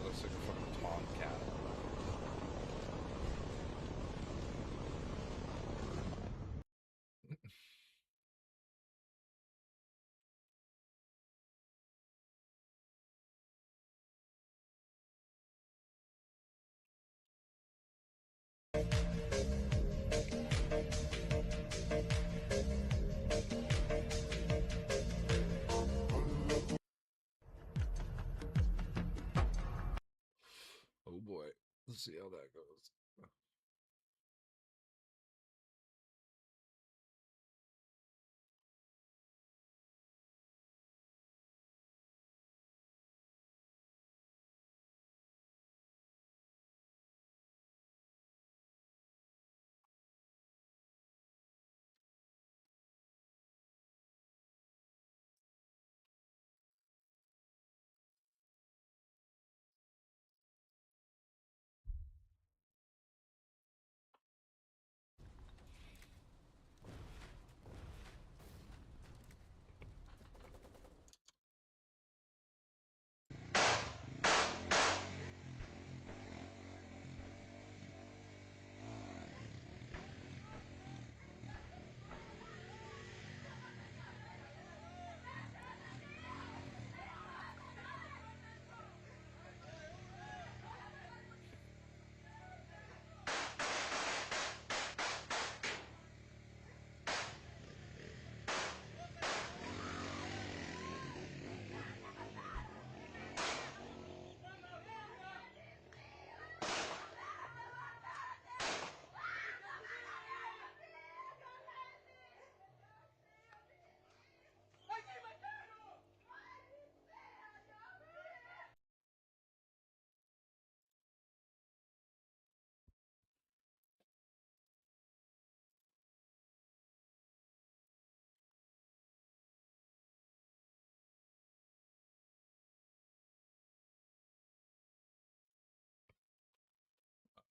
looks like a fucking tomcat. Oh boy, let's see how that goes.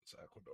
It's Ecuador.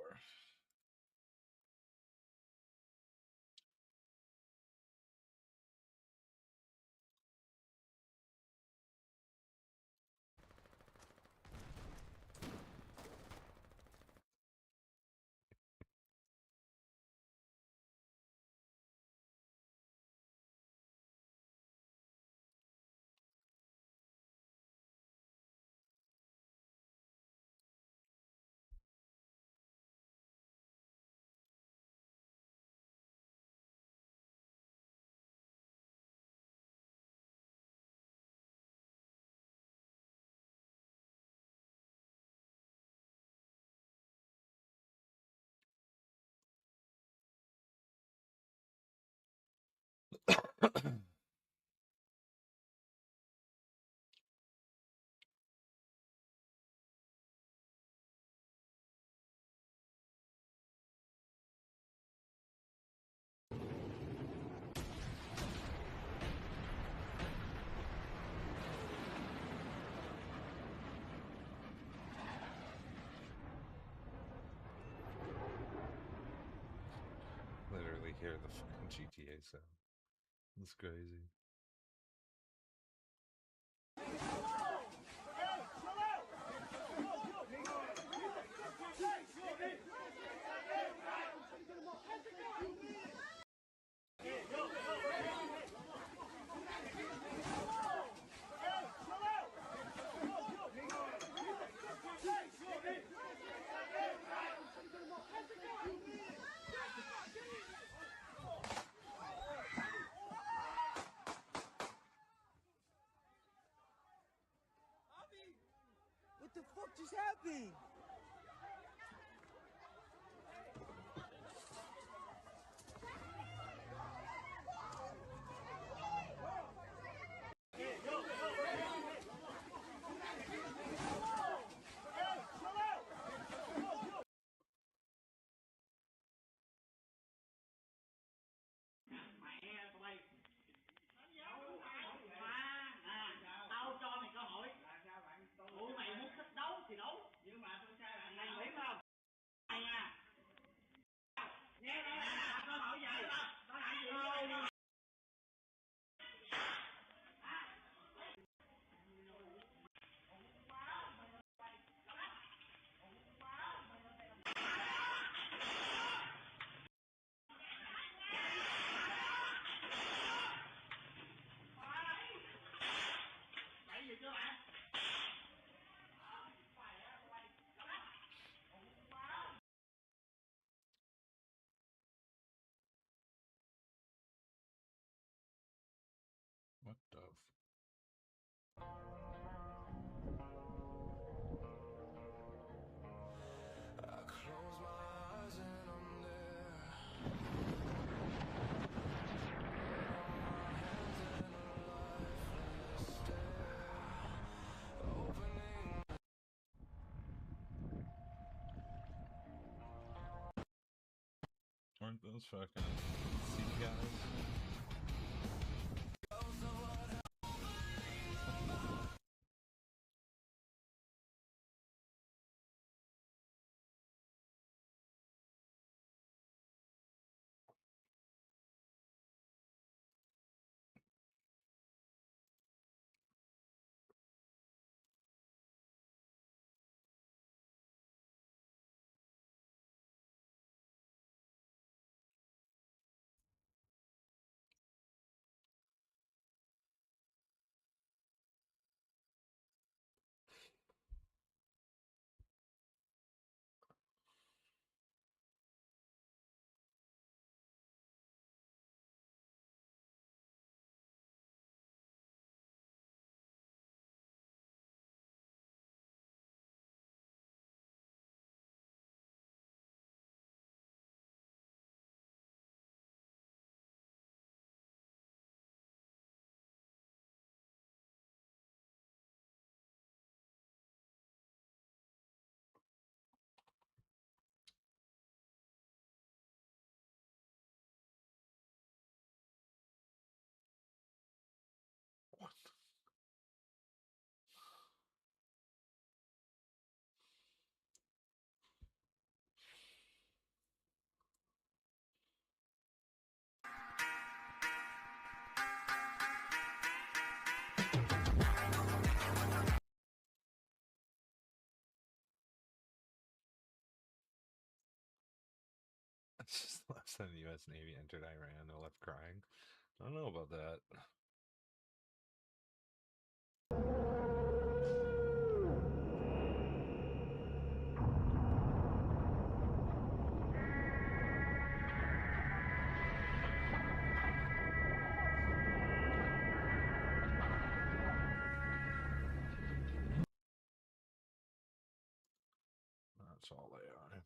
Literally hear the fucking GTA sound. It's crazy. happening? What the? Aren't those fucking sea guys? What? It's just the last time the U.S. Navy entered Iran, they left crying. I don't know about that. That's all they are.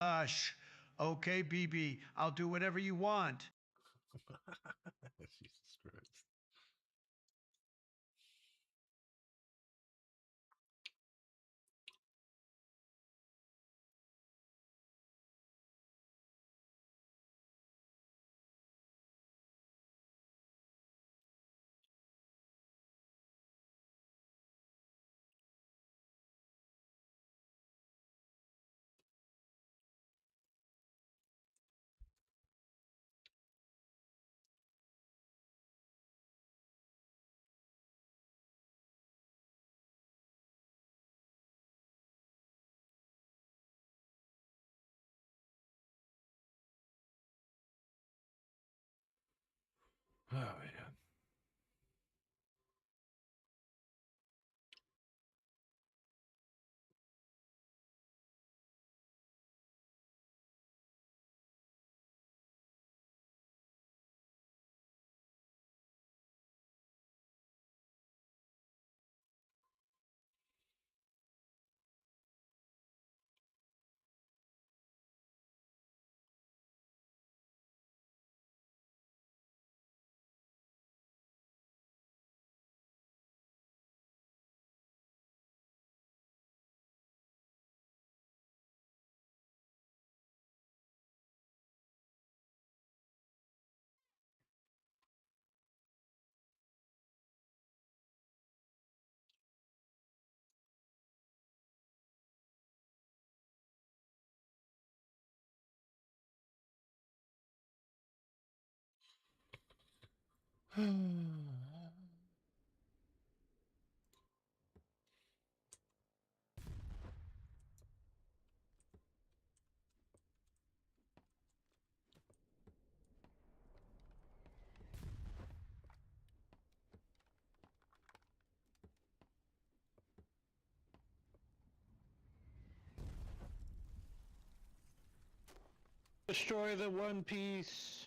Hush. Okay, BB, I'll do whatever you want. Jesus Christ. Oh, man. Destroy the One Piece.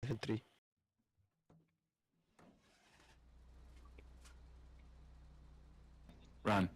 infantry. Run.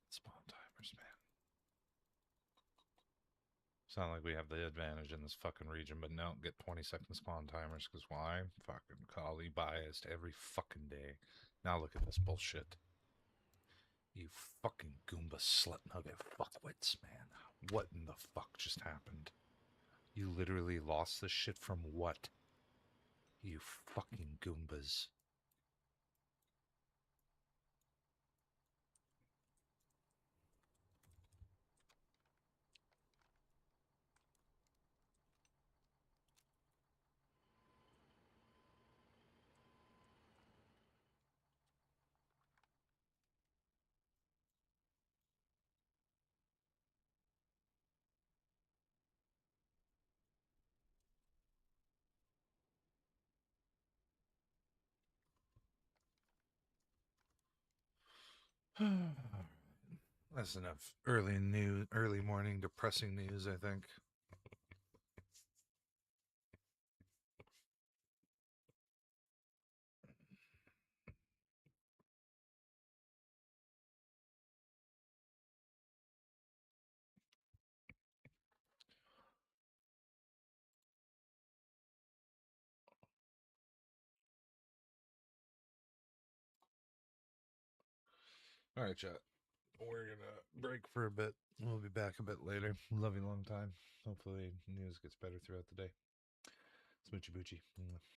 Spawn timers, man. Sound like we have the advantage in this fucking region, but no, get 20-second spawn timers, because why? Fucking Kali biased every fucking day. Now look at this bullshit. You fucking Goomba slut nugget fuckwits, man. What in the fuck just happened? You literally lost this shit from what? You fucking Goombas. That's enough early morning depressing news, I think. All right, chat. We're gonna break for a bit. We'll be back a bit later. Love you long time. Hopefully news gets better throughout the day. Smoochy boochie.